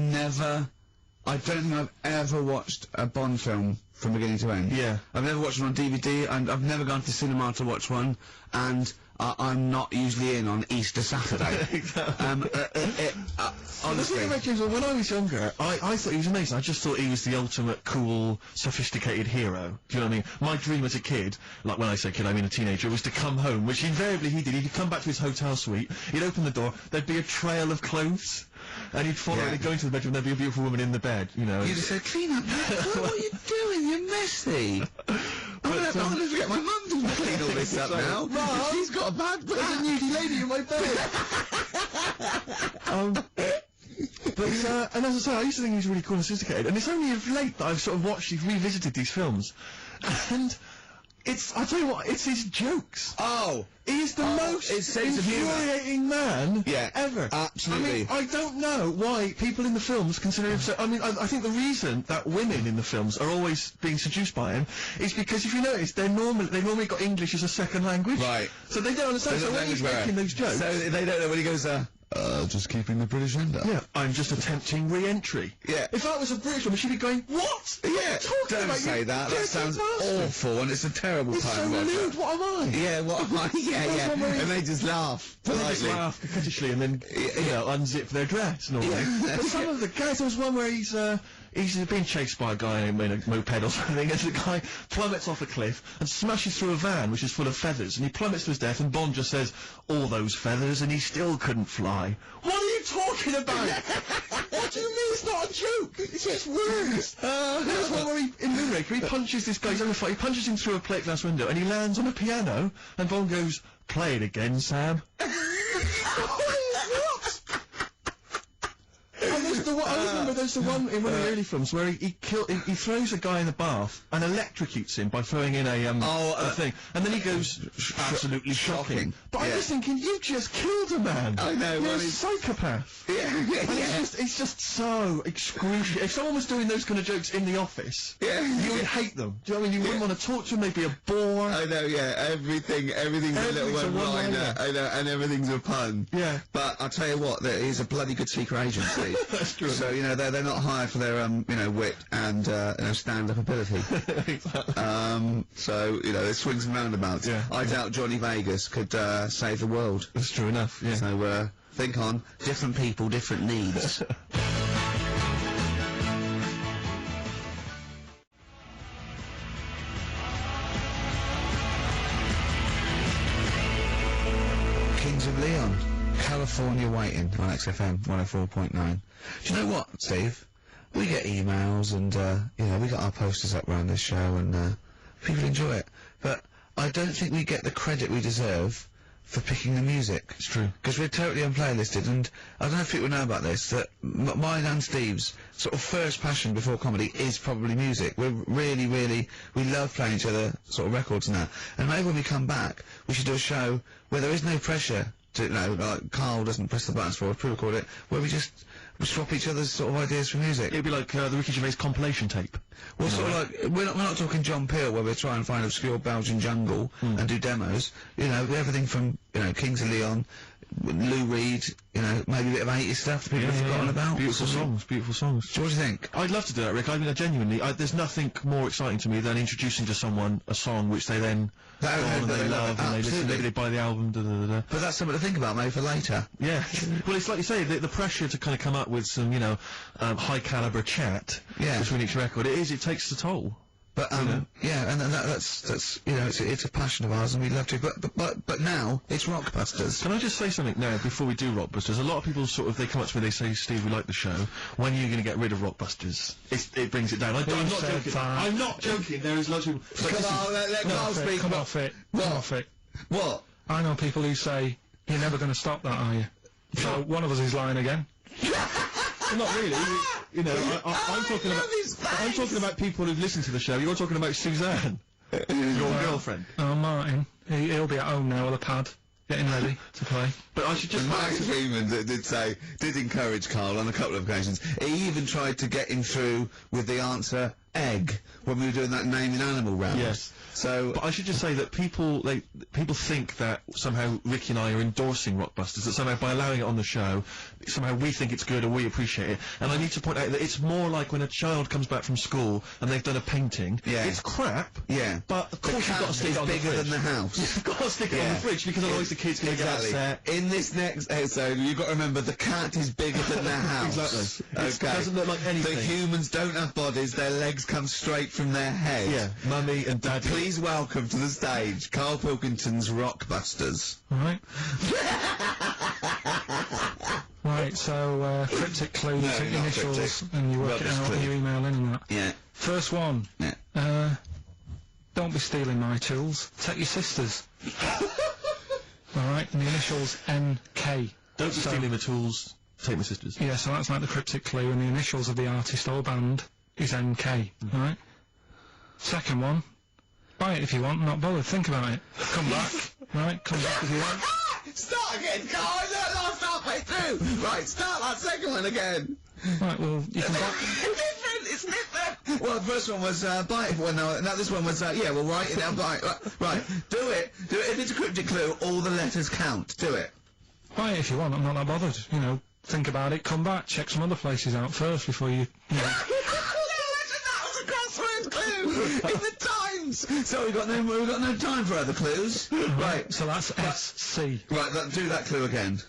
think I've ever watched a Bond film from beginning to end. Yeah. I've never watched one on DVD, and I've never gone to cinema to watch one, and I'm not usually in on Easter Saturday. Exactly. The Honestly. thing about James Bond, when I was younger, I thought he was amazing. I just thought he was the ultimate cool, sophisticated hero. Do you know what I mean? My dream as a kid, like when I say kid, I mean a teenager, was to come home, which invariably he did. He'd come back to his hotel suite, he'd open the door, there'd be a trail of clothes, and he'd follow it, he'd go into the bedroom, there'd be a beautiful woman in the bed, You'd have said, clean up, what are you doing? You're messy. I'm going to get my mum to clean all this up now. Mum, she's got a bad there's a back. nudie lady in my bed. And as I say, I used to think he was really cool and sophisticated, and it's only of late that I've sort of revisited these films, and I tell you what, it's his jokes. Oh. He is the most it's sense of humour. infuriating man ever. Absolutely. I mean, I don't know why people in the films consider him so... I mean, I think the reason that women in the films are always being seduced by him is because, if you notice, they've normally got English as a second language. Right. So they don't understand. So when he's making those jokes... So they don't know when he goes, just keeping the British end up. Yeah, I'm just attempting re-entry. Yeah. If that was a British woman, she'd be going, what? What are you talking Don't about? say you that. That dirty sounds bastard? awful, and it's a terrible It's so time. rude. What am I? Yeah, what am I? Yeah. one where he- And they just laugh They just politely. laugh coquettishly and then, unzip their dress and all that. But some of the guys, there was one where he's being chased by a guy in a moped or something, and the guy plummets off a cliff and smashes through a van which is full of feathers, and he plummets to his death, and Bond just says, all those feathers, and he still couldn't fly. What are you talking about? What do you mean it's not a joke? It's just words. There's one where in Moonraker, he punches this guy, he's having a fight, he punches him through a plate glass window, and he lands on a piano, and Bond goes, play it again, Sam. What is there's the one in one of the early films where he throws a guy in the bath and electrocutes him by throwing in a thing, and then he goes absolutely shocking. But I was thinking, you just killed a man. I know. You're a psychopath. And it's just so excruciating. If someone was doing those kind of jokes in the office, you would hate them. Do you know what I mean? You wouldn't want to talk to them. They'd be a bore. I know, everything's a little one-liner. I know, and everything's a pun. Yeah. But I'll tell you what, there is a bloody good secret agency. That's true. So, you know, they're not hired for their, wit and, stand-up ability. Exactly. So, you know, there's swings and roundabouts. Yeah. I doubt Johnny Vegas could, save the world. That's true enough, yeah. So, think on, different people, different needs. Kings of Leon, California Waiting on XFM 104.9. Do you know what, Steve? We get emails and, we got our posters up around this show and, people enjoy it. But I don't think we get the credit we deserve for picking the music. It's true. Because we're totally unplaylisted, and I don't know if people know about this, that mine and Steve's sort of first passion before comedy is probably music. We're really, we love playing each other sort of records and that. And maybe when we come back, we should do a show where there is no pressure to, you know, like Carl doesn't press the buttons for us, pre-record it, where we just swap each other's sort of ideas for music. It'd be like the Ricky Gervais compilation tape. Well, sort of like, we're not talking John Peel, where we're trying to find obscure Belgian jungle and do demos. You know, everything from, you know, Kings of Leon, Lou Reed, you know, maybe a bit of 80s stuff that people have forgotten about. Beautiful songs. So what do you think? I'd love to do that, Rick. I mean, genuinely, there's nothing more exciting to me than introducing to someone a song which they then go on and they love, and they listen, maybe they buy the album, da-da-da-da. But that's something to think about, maybe, for later. Yeah. Well, it's like you say, the pressure to kind of come up with some, you know, high-caliber chat between each record, it takes the toll. But, yeah, and that's, you know, it's a passion of ours, and we love to, but now, it's Rockbusters. Can I just say something now, before we do Rockbusters? A lot of people sort of, they come up to me, they say, Steve, we like the show, when are you going to get rid of Rockbusters? It brings it down. I'm not joking. I'm not joking, there is lots of people... Let Carl speak. Come off it. Come off it. What? I know people who say, you're never going to stop that, are you? So, one of us is lying again. Well, not really. You know, I'm talking about people who've listened to the show. You're talking about Suzanne, your girlfriend. Oh, Martin. He'll be at home now with a pad, getting ready to play. But I should just... Max Freeman did encourage Carl on a couple of occasions. He even tried to get him through with the answer egg when we were doing that naming animal round. Yes. So, but I should just say that people think that somehow Ricky and I are endorsing Rockbusters, that somehow by allowing it on the show, somehow we think it's good or we appreciate it. And I need to point out that it's more like when a child comes back from school and they've done a painting. Yeah. It's crap. Yeah. But of course you've got to stick it on the fridge. Bigger than the house. You've got to stick it on the fridge because otherwise the kids can get upset. In this next episode, you've got to remember the cat is bigger than the house. Exactly. Okay. It doesn't look like anything. The humans don't have bodies, their legs come straight from their head. Yeah. Mummy and Daddy. Please welcome to the stage, Carl Pilkington's Rockbusters. Right. Right, so, cryptic clues, initials, cryptic. and you work it out and you email in and that. Yeah. First one. Yeah. Don't be stealing my tools. Take your sister's. Alright, and the initials NK. Don't be stealing the tools. Take my sister's. Yeah, so that's like the cryptic clue, and the initials of the artist or band is NK. Alright? Second one. Buy it if you want, not bothered. Think about it. Come back. Right? Come back if you want. Start again, Carl! I learned last halfway through! Right, start that second one again! Right, well, you can buy... It's different! Well, the first one was, buy it. Well, no, this one was, yeah, well, write it down, buy it. Right, do it. If it's a cryptic clue, all the letters count. Do it. Buy it if you want, I'm not that bothered. You know, think about it, come back, check some other places out first before you know. That was a crossword clue! In the Times! So we've got no time for other clues. Right. So that's SC. Right, do that clue again.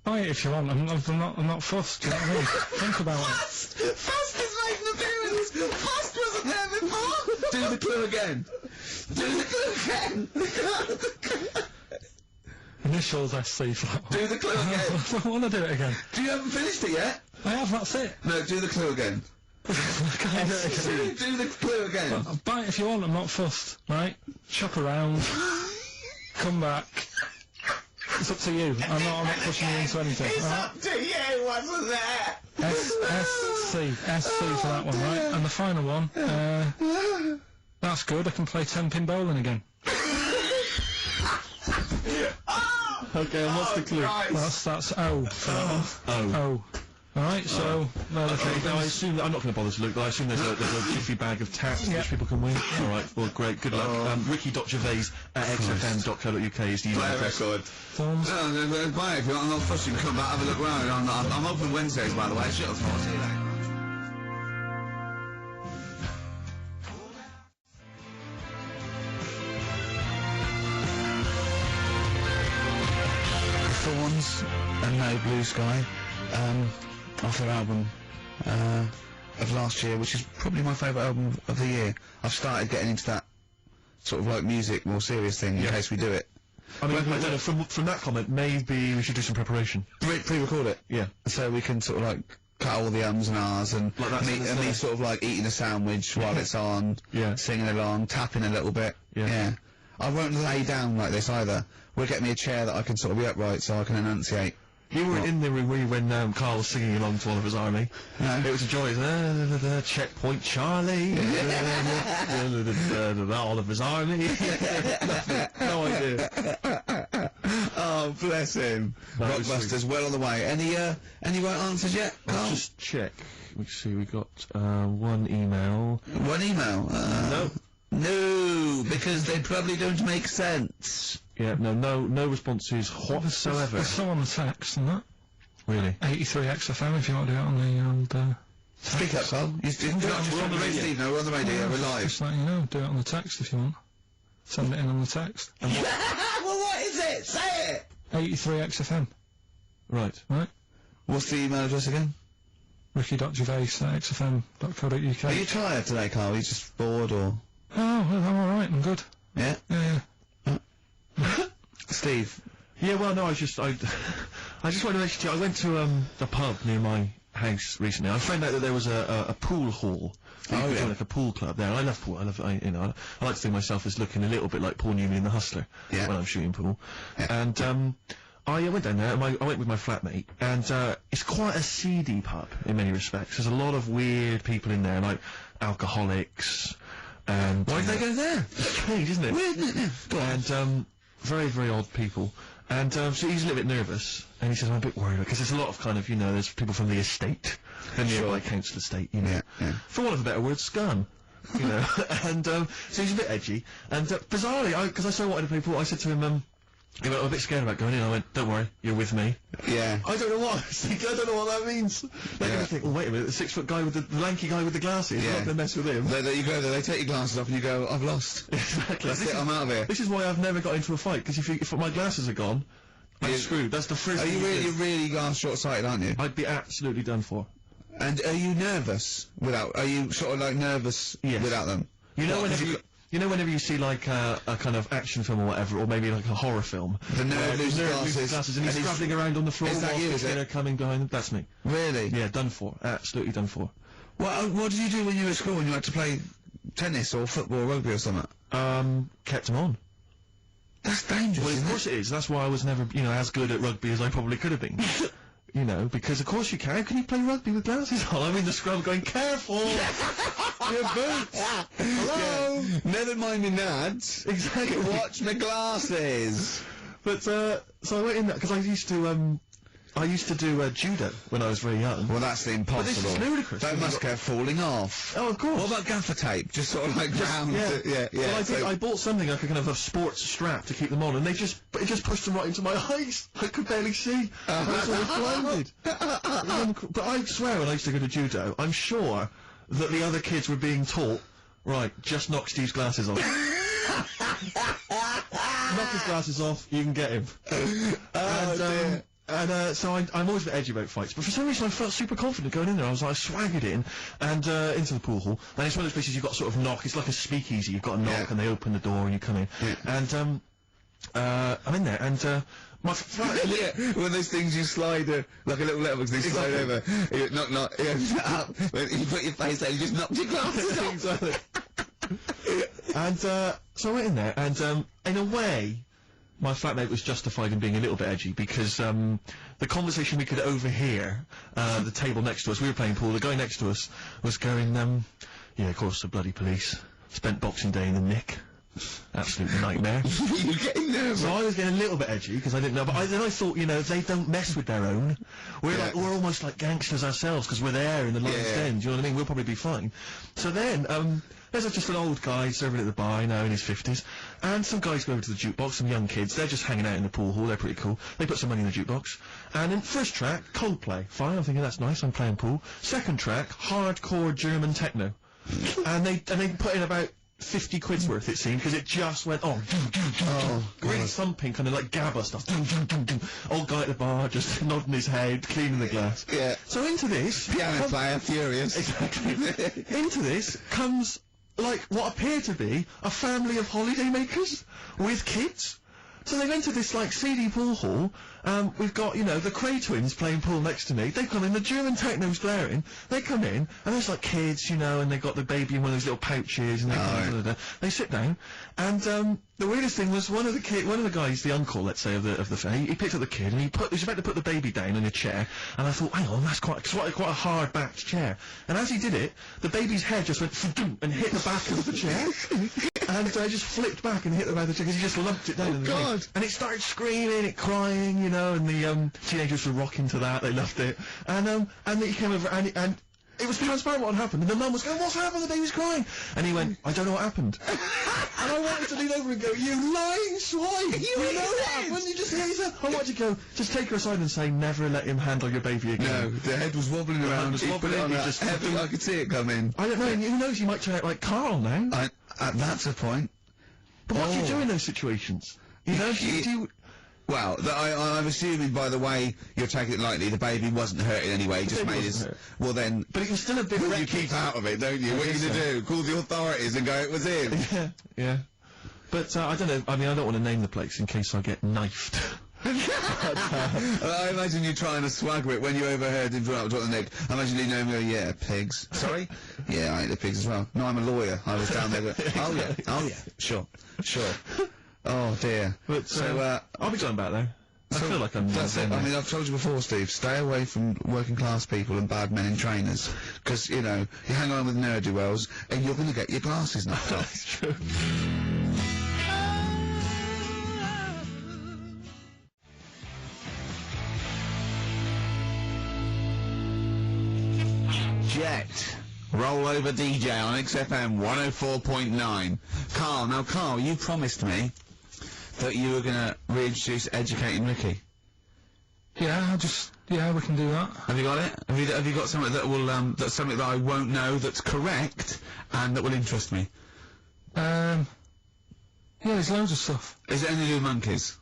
Buy it if you want, I'm not fussed, do you know what I mean? Think about it. Fast is making an appearance! Fast wasn't there before! Do the clue again. Do the clue again. Initials SC for that one. Do the clue again. I don't want to do it again. You haven't finished it yet? I have, that's it. No, do the clue again. I can't do it again. Do the clue again. Buy it if you want, I'm not fussed, right? Shop around. Come back. It's up to you. I'm not pushing you into anything. It's alright? up to you, wasn't there? SC for that one, right? And the final one, that's good, I can play 10-pin bowling again. Okay, and what's the clue? That's O for that one. O. Alright, so, Now I assume that, I'm not going to bother to look, but I assume there's a jiffy bag of tats which people can win. Alright, well great, good luck. Ricky.gervais at xfm.co.uk is the email address. Thorns. Bye, if you're not fussing, come back, have a look round. I'm open Wednesdays, by the way. Shut up, I'll see you later. Thorns and No Blue Sky, off their album of last year, which is probably my favourite album of the year. I've started getting into that sort of like music, more serious thing in case we do it. I mean, I don't know, from that comment, maybe we should do some preparation. Pre-record it. Yeah. So we can sort of like cut all the ums and ahs and Like me sort of like eating a sandwich while it's on, singing along, tapping a little bit. Yeah. I won't lay down like this either. We'll get me a chair that I can sort of be upright so I can enunciate. You weren't in the room, were you, when Carl was singing along to Oliver's Army? No. It was a joy. Checkpoint Charlie. Oliver's Army. No idea. Oh, bless him. Rockbusters, well on the way. Any right answers yet, Carl? Let's just check. Let's see, we got one email. One email? No. No, because they probably don't make sense. Yeah, no responses whatsoever. There's some on the text and that. Really? 83 XFM if you want to do it on the old, Speak up, Carl. We're on the radio. Steve, no, we're on the radio. We're live. Just letting you know, do it on the text if you want. Send it in on the text. Well, what is it? Say it! 83 XFM. Right. What's the email address again? Ricky.gervais at xfm.co.uk. Are you tired today, Carl? Are you just bored, or...? Oh, well, I'm alright, I'm good. Yeah? Yeah. Steve? Yeah, well, no, I just wanted to mention to you, I went to a pub near my house recently. I found out that there was a pool hall. Like a pool club there. And I love pool. I like to think myself as looking a little bit like Paul Newman in The Hustler when I'm shooting pool. Yeah. And I went down there, and I went with my flatmate, and it's quite a seedy pub in many respects. There's a lot of weird people in there, like alcoholics, and... Why did they go there? It's strange, isn't it? Weird, isn't it? And, very, very odd people. And, so he's a little bit nervous, and he says, I'm a bit worried, because there's a lot of kind of, there's people from the estate, the nearby council estate, Yeah. For want of a better word, scum. And, so he's a bit edgy, and, bizarrely, because I so wanted to play pool, I said to him, he went, I'm a bit scared about going in. I went, don't worry, you're with me. Yeah. I don't know what I was thinking. I don't know what that means. They're going to think, well, wait a minute, the 6 foot guy with the lanky guy with the glasses. I'm not going to mess with him. You go there, they take your glasses off and you go, I've lost. Exactly. That's it, I'm out of here. This is why I've never got into a fight, because if my glasses are gone, I'm screwed. That's the first thing. You're really glass short-sighted, aren't you? I'd be absolutely done for. And are you nervous are you sort of like nervous without them? Whenever you see like a kind of action film or whatever, or maybe like a horror film, the nerd loses glasses and he's scrabbling around on the floor. Is that you? Is it? Coming behind? That's me. Really? Yeah, done for. Absolutely done for. What did you do when you were at school when you had to play tennis or football or rugby or something? Kept them on. That's dangerous. Well, of course it is. That's why I was never, as good at rugby as I probably could have been. Because of course you can. How can you play rugby with glasses on? I'm in the scrum going, careful! Your boots! Hello! Yeah. Never mind me nads. Exactly. Watch my glasses! But, so I went in that, because I used to do judo when I was very young. Well, that's impossible. But this is ludicrous. Don't musk falling off. Oh, of course. What about gaffer tape? Just sort of like round. Yeah. Well, I bought something like a kind of a sports strap to keep them on, and it just pushed them right into my eyes. I could barely see. I was always blinded. But I swear, when I used to go to judo, I'm sure that the other kids were being taught, right, just knock Steve's glasses off. Knock his glasses off, you can get him. So I'm always a bit edgy about fights, but for some reason I felt super confident going in there. I swaggered in, and into the pool hall, and it's one of those places you've got to sort of knock, it's like a speakeasy, you've got to knock, and they open the door, and you come in. And, I'm in there, and, my one of those things you slide, like a little letterbox, they slide over. You knock, shut up. You put your face out, you just knocked your glasses off. Exactly. And, so I went in there, and, in a way, my flatmate was justified in being a little bit edgy because the conversation we could overhear, the table next to us, we were playing pool, the guy next to us was going, yeah, of course, the bloody police. Spent Boxing Day in the Nick. Absolute nightmare. You're getting nervous. So I was getting a little bit edgy because I didn't know, but then I thought, you know, they don't mess with their own. We're almost like gangsters ourselves because we're there in the lion's den. Do you know what I mean? We'll probably be fine. So then, there's just an old guy serving at the bar, you know, in his 50s, and some guys go over to the jukebox, some young kids. They're just hanging out in the pool hall. They're pretty cool. They put some money in the jukebox, and then first track, Coldplay. Fine, I'm thinking that's nice. I'm playing pool. Second track, hardcore German techno, and they put in about 50 quid's worth, it seemed, because it just went on. Really thumping, kind of like gabba stuff. Old guy at the bar, just nodding his head, cleaning the glass. Yeah. So into this... Piano player, furious. Exactly. Into this comes, like, what appear to be a family of holidaymakers with kids. So they've entered this, like, seedy pool hall. We've got, you know, the Cray twins playing pool next to me. They've come in, the German techno's blaring. They come in, and there's, like, kids, you know, and they've got the baby in one of those little pouches, and they sit down. And, the weirdest thing was one of the guys, the uncle, let's say, of the family, he picked up the kid, and he was about to put the baby down in a chair, and I thought, hang on, that's quite a hard-backed chair. And as he did it, the baby's head just went and hit the back of the chair. And just flipped back and hit the back of the chair because he just lumped it down in the thing. And it started screaming, it crying, you know, and the teenagers were rocking to that. They loved it. And then he came over and it was transparent what had happened. And the mum was going, "What's happened? The baby's crying." And he went, "I don't know what happened." And I wanted to lean over and go, "You lying swine! You know what happened? You just hear yourself." I wanted to go, just take her aside and say, "Never let him handle your baby again." No, the head was wobbling around. He put it on I could see it coming. I don't know. Who knows? He might turn out like Carl now. That's a point. But what do you do in those situations? You know, do you... Well, I'm assuming by the way you're taking it lightly, the baby wasn't hurt in any way. Just made his. Well then, but it was still a bit. You keep out of it, don't you? What are you going to do? Call the authorities and go, "It was him." Yeah. But I don't know. I mean, I don't want to name the place in case I get knifed. I imagine you trying to swag it when you overheard him talk to the Nick. I imagine you know him go, "Yeah, pigs." Sorry? Yeah, I ate the pigs as well. No, I'm a lawyer. I was down there. Oh yeah, sure. Oh dear. But so I'll be going back there. I feel like I'm. That's it. I mean, I've told you before, Steve. Stay away from working class people and bad men in trainers, because you know you hang on with ne'er-do-wells and you're going to get your glasses knocked off. That's true. Jet. Roll over DJ on XFM 104.9. Carl, you promised me that you were going to reintroduce Educating Ricky. Yeah, we can do that. Have you got it? Have you got something that will, that's something that I won't know that's correct and that will interest me? Yeah, there's loads of stuff. Is it anything to do with monkeys?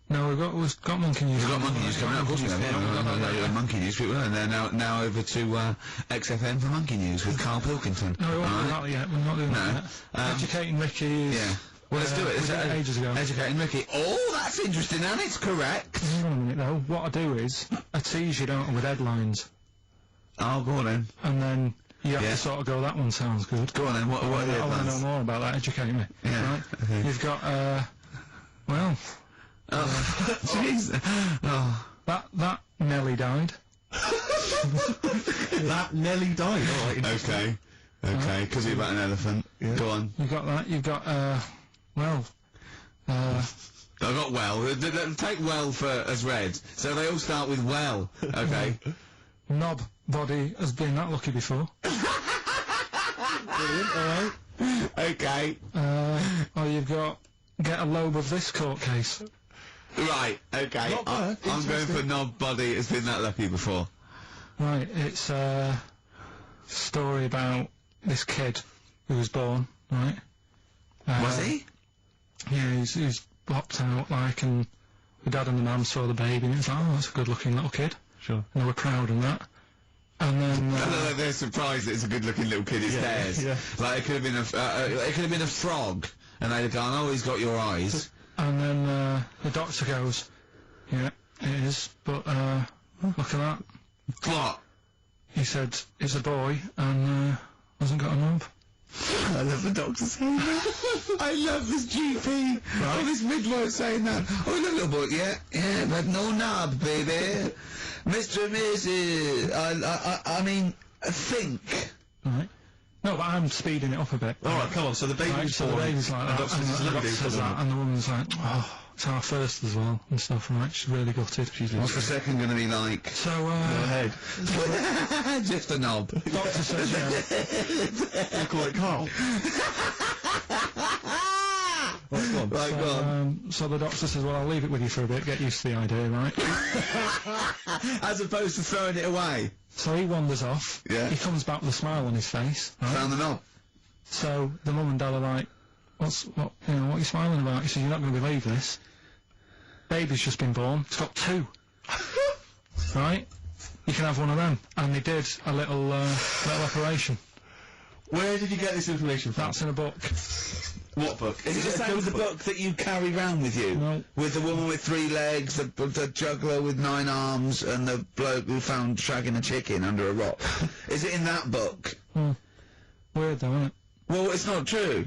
No, we've got monkey news. We've got monkey news coming up, of course we have. Monkey news, people, and they're now over to XFM for monkey news with Carl Pilkington. No, we won't do that yet. We're not doing that yet. Educating Ricky is... Yeah. Well, let's do it. We did it ages ago. Educating Ricky. Oh, that's interesting, and it's correct. Hang on a minute, though. What I do is, I tease you, don't I, with headlines. Oh, go on then. And then you have to sort of go, that one sounds good. Go on then, what are the I want to headlines? know more about that. Educate me. Yeah. Right? Okay. You've got, well... Jeez. Oh. That Nelly died. That Nelly died. All right. Okay, because you're about an elephant. Yeah. Go on. You've got that. You've got, well... I got well. Take well for as read. So they all start with well. Okay. Knob body has been that lucky before. Brilliant. All right. Okay. Or you've got get a lobe of this court case. Right. Okay. Not bad. I'm going for knob body. Has been that lucky before. Right. It's a story about this kid who was born. Right. Was he? Yeah, he's popped out, like, and the dad and the mum saw the baby, and it's like, oh, that's a good-looking little kid. Sure. And they were proud of that. And then... they're surprised it's a good-looking little kid. It's theirs. Yeah. Like, it could have been a frog, and they'd have gone, oh, he's got your eyes. And then, the doctor goes, yeah, it is, but, look at that. What? He said, it's a boy, and, hasn't got a knob. love the doctor saying that. I love this GP. Right. Oh, this midwife saying that. Oh, look, little boy. Yeah, but no knob, baby. Mr. and Mrs. I mean, think. Right. No, but I'm speeding it up a bit. All right, come on. So the baby's Right, so the born, baby's like and that, doctor and says, the "Look, doctor baby, says put it that, on." and the woman's like, oh, it's our first as well, and stuff, right? She's really gutted. What's the second going to be like? So, Go ahead. Just a knob. doctor says, yeah. You call it Carl. Right, go on. Right, go on. So the doctor says, well, I'll leave it with you for a bit, get used to the idea, right? As opposed to throwing it away. So he wanders off. Yeah. He comes back with a smile on his face, right? Found the knob. So the mum and dad are like, what are you smiling about? He says, you're not going to believe this. Baby's just been born. It's got 2. Right? You can have one of them. And they did a little operation. Where did you get this information from? That's in a book. What book? Is it the same as the book that you carry round with you? No. With the woman with 3 legs, the juggler with 9 arms, and the bloke who found shagging a chicken under a rock? Is it in that book? Weird though, isn't it? Well, it's not true.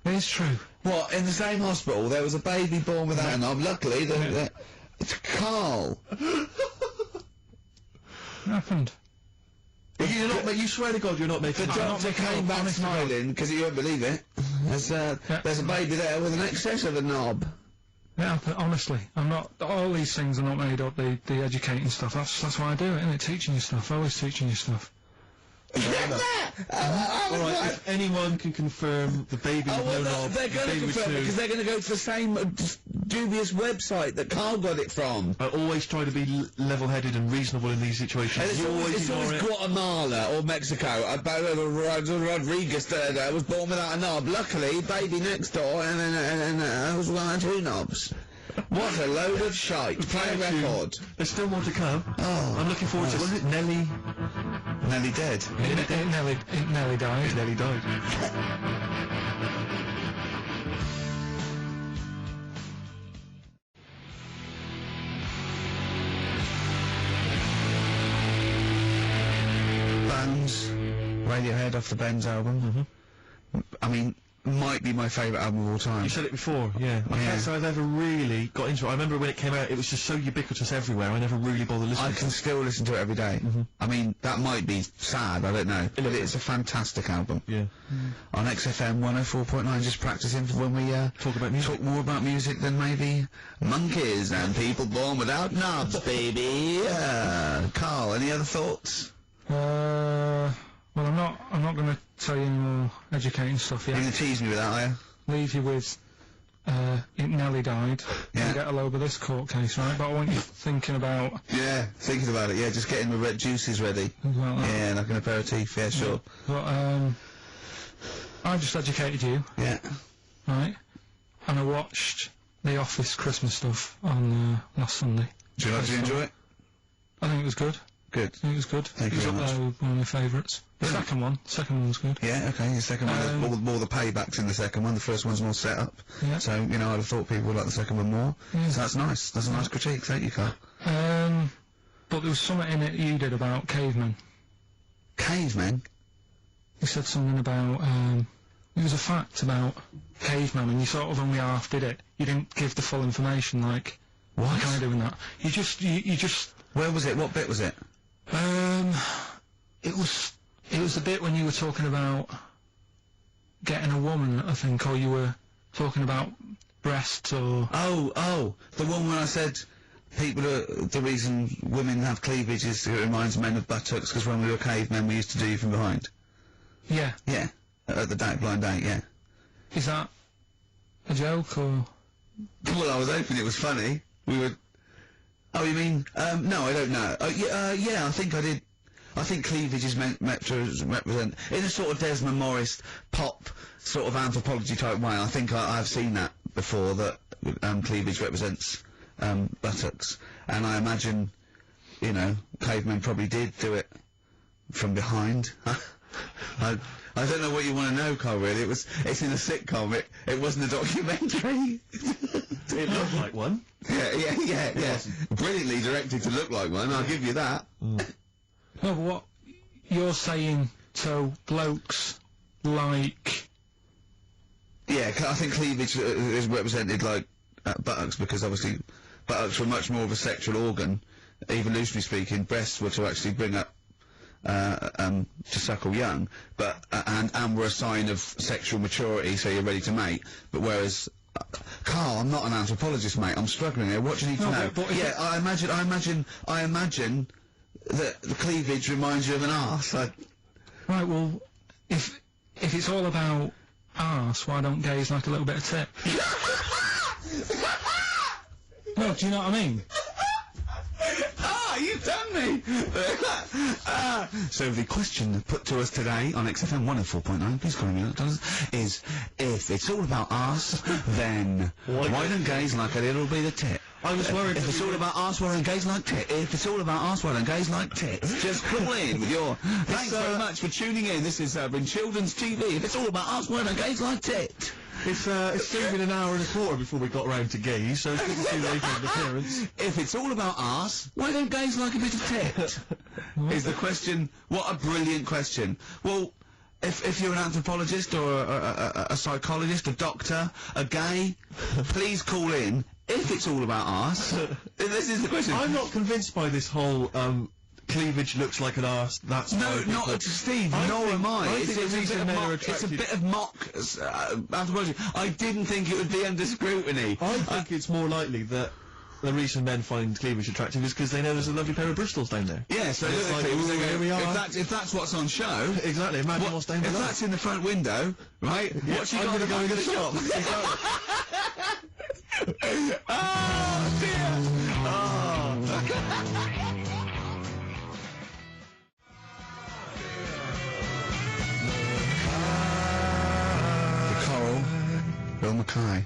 It is true. What, in the same hospital, there was a baby born without a knob? Luckily, it's Carl. It happened. You're not, you swear to God you're not making The it up. doctor came back smiling, because you won't believe it. There's a baby there with an excess of a knob. It happened, honestly. I'm not, all these things are not made up, the educating stuff. That's why I do it, isn't it? Teaching you stuff, always teaching you stuff. Alright, if anyone can confirm the baby with no knob, they're the going to baby with confirm it, 2, because they're going to go to the same dubious website that Carl got it from. I always try to be level-headed and reasonable in these situations. And You always it's ignore always it. Guatemala or Mexico. Rodriguez there was born without a knob. Luckily, baby next door, and then was one and 2 knobs. What a load of shite. Play a record. There's still more to come. Oh, I'm looking forward to it. Was it Nelly? Nearly dead. It nearly died. Nelly died. Bones, Radiohead off the Benz album. I mean, might be my favourite album of all time. You said it before, yeah. I can't say I've ever really got into it. I remember when it came out, it was just so ubiquitous everywhere, I never really bothered listening I to can it. still listen to it every day. I mean, that might be sad, I don't know, but it's a fantastic album. Yeah. On XFM 104.9, just practicing for when we Talk about music. talk more about music than maybe monkeys and people born without knobs, baby. Carl, any other thoughts? Well, I'm not going to tell you any more educating stuff You're yet. going to tease me with that, are you? Leave you with, it nearly died. Yeah. You get a load of this court case, right? But I want you thinking about Yeah, thinking about it, yeah, just getting the red juices ready. things like that. Yeah, like an aperitif, yeah, sure. But, I just educated you, Yeah. right? And I watched The Office Christmas stuff on last Sunday. Do you enjoy it? I think it was good. Good. I think it was good. Thank it you was very up there with one of my favourites. The second one's good. Yeah, okay, the second one, more the paybacks in the second one, the first one's more set up. Yeah. So, you know, I'd have thought people would like the second one more. Yeah. So that's nice. That's a nice critique, thank you, Carl. But there was something in it you did about cavemen. Cavemen? You said something about, it was a fact about cavemen, and you sort of only half did it. You didn't give the full information, like, why am I doing that? You just, Where was it? What bit was it? it was the bit when you were talking about getting a woman, I think, or you were talking about breasts, or... Oh, the one where I said people are, the reason women have cleavage is it reminds men of buttocks, because when we were cavemen we used to do you from behind. Yeah. Yeah, at the blind date, yeah. Is that a joke, or... Well, I was hoping it was funny. We were... Oh, you mean... no, I don't know. Yeah, I think I did... I think cleavage is meant to represent... In a sort of Desmond Morris pop sort of anthropology type way, I think I've seen that before, that cleavage represents buttocks. And I imagine, you know, cavemen probably did do it from behind. I don't know what you want to know, Carl, really. It's in a sitcom. It wasn't a documentary. It looked like one. Yeah. Brilliantly directed to look like one, I'll give you that. No, but what you're saying, so blokes like... Yeah, I think cleavage is represented like buttocks, because obviously buttocks were much more of a sexual organ, evolutionarily speaking. Breasts were to actually bring up, to suckle young, but and were a sign of sexual maturity, so you're ready to mate. But whereas, Carl, I'm not an anthropologist, mate. I'm struggling here. What do you need to know? Yeah, I imagine that the cleavage reminds you of an arse. Right, well, if it's all about arse, why don't gays like a little bit of tit? No, do you know what I mean? You've done me! So the question put to us today on XFM 104.9, please call me, is, if it's all about arse, then why don't gays like a little bit of tit? I was worried. If it's all about arse, why don't gays like tit? If it's all about arse, why don't gays like tit? Just call in with your... Thanks very much for tuning in. This is in Children's TV. If it's all about arse, why don't gays like tit? It's still been an hour and a quarter before we got round to gays, so it's good to see they made an appearance. If it's all about arse, why don't gays like a bit of tit? Is the question. What a brilliant question. Well, if you're an anthropologist or a psychologist, a doctor, a gay, please call in. If it's all about arse, this is the question. I'm not convinced by this whole, cleavage looks like an arse, that's No, not Steve, nor am I. It's a bit of mock anthropology. I didn't think it would be under scrutiny. I think it's more likely that the reason men find cleavage attractive is because they know there's a lovely pair of Bristols down there. Yeah, so it's like, ooh, here we are. If that's what's on show... Exactly, imagine what's down below. If that's in the front window, right, Yeah, what's you I'm got gonna to go in the shop? Oh, dear! Oh. Bill Mackay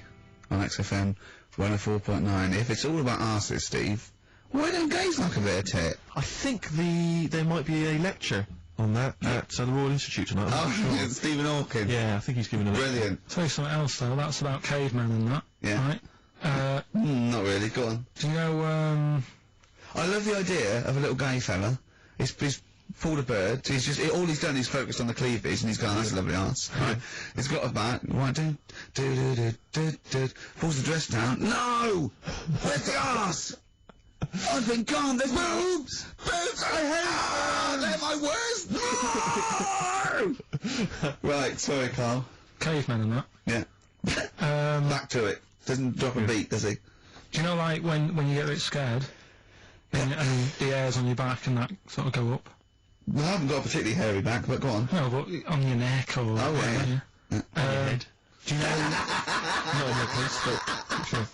on XFM 104.9. If it's all about arses, Steve, why don't gays like a bit of tit? I think there might be a lecture on that at the Royal Institute tonight. I'm not sure. Stephen Hawking. Yeah, I think he's giving a lecture. Brilliant. Tell you something else though, that's about cavemen and that. Yeah. Right? Not really, go on. Do you know, I love the idea of a little gay fella. He's pulled a bird. He's just all he's done is focused on the cleavage, and he's gone, "That's a lovely arse." Right? He's got a back. Right? Pulls the dress down. No, where's the arse? I've been gone. There's boobs. Boobs. I hate. They're my worst. No! Right. Sorry, Carl. cavemen and that. Yeah. Back to it. Doesn't drop a beat, does he? Do you know, like, when you get a bit scared, and the hairs on your back and that sort of go up? Well, I haven't got a particularly hairy back, but go on. No, but on your neck or... Oh, yeah. On your head. Do you know... Not in your case, but sure.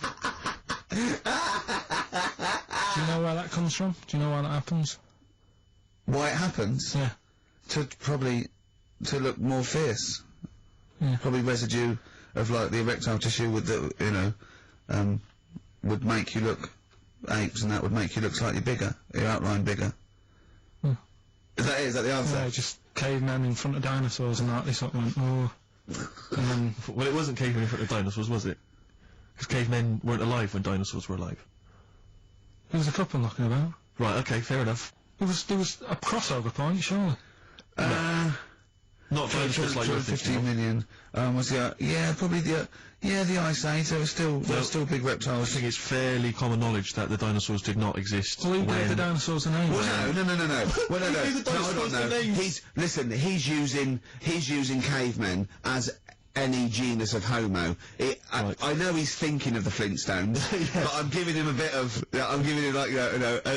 Do you know where that comes from? Do you know why that happens? Why it happens? Yeah. To look more fierce. Yeah. Probably residue of, like, the erectile tissue with the, you know, would make you look apes, and that would make you look slightly bigger, your outline bigger. Hmm. Is that the answer? Yeah, just cavemen in front of dinosaurs and that, they sort of went, oh... And then... Well, it wasn't cavemen in front of dinosaurs, was it? Because cavemen weren't alive when dinosaurs were alive. There was a couple knocking about. Right, okay, fair enough. There was a crossover point, surely. Not dinosaurs like you're 15 million. Was the probably the Ice Age. There were still big reptiles. I think it's fairly common knowledge that the dinosaurs did not exist. Well, he when... gave the dinosaurs a name. Well, no. Well, no. He gave the dinosaurs their names. He's using cavemen as any genus of Homo. I know he's thinking of the Flintstones, but I'm giving him like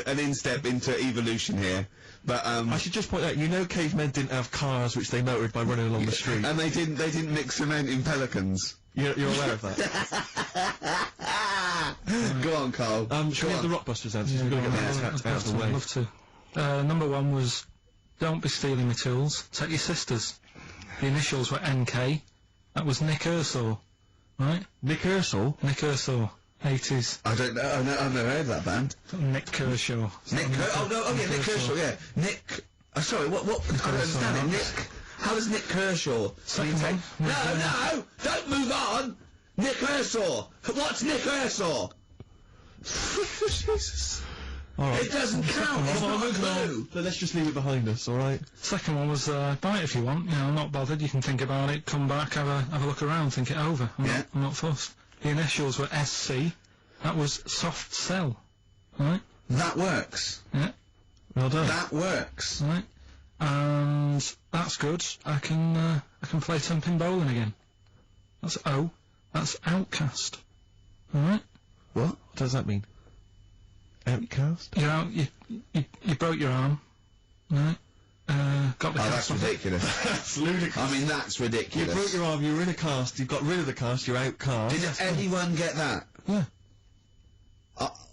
an instep into evolution here. But I should just point out, you know, cavemen didn't have cars which they motored by running along the street, and they didn't mix cement in pelicans. You're aware of that? Go on, Carl. Should we have the Rockbusters answers? We've got to get that out of the way. I'd love to. Number one was, don't be stealing my tools. Take your sisters. The initials were NK. That was Nick Ershaw, right? Nick Ershaw? Nick Ershaw, 80s. I don't know. I've never heard of that band. Nick Kershaw. Nick Kershaw. Yeah. Nick. Sorry. What? I don't understand it. Nick. How does Nick Kershaw? Second one. No! Don't move on. Nick Ershaw. What's Nick Ershaw? Jesus. All right. It doesn't count. It's not a clue. But let's just leave it behind us, all right? Second one was buy it if you want. You know, I'm not bothered. You can think about it, come back, have a look around, think it over. I'm not fussed. The initials were SC. That was soft sell. Right? That works. Yeah. Well done. That works. Right. And that's good. I can play 10-pin bowling again. That's O. That's outcast. All right. What does that mean? Outcast? You know, you broke your arm. Right. Got the Oh, cast that's off it. ridiculous. That's ludicrous. I mean, that's You ridiculous. broke your arm, you were in a cast, you got rid of the cast, you're outcast. Did anyone get that? Yeah.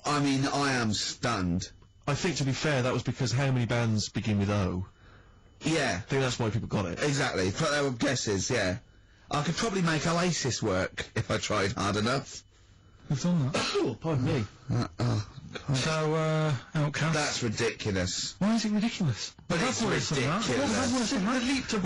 I mean, I am stunned. I think, to be fair, that was because how many bands begin with O? Yeah, I think that's why people got it. exactly. But they were guesses, yeah. I could probably make Oasis work if I tried hard enough. We've done that. Oh, pardon me. So, outcast. That's ridiculous. Why is it ridiculous? But We've it's had worse than that. ridiculous. We've had worse than that. The leap to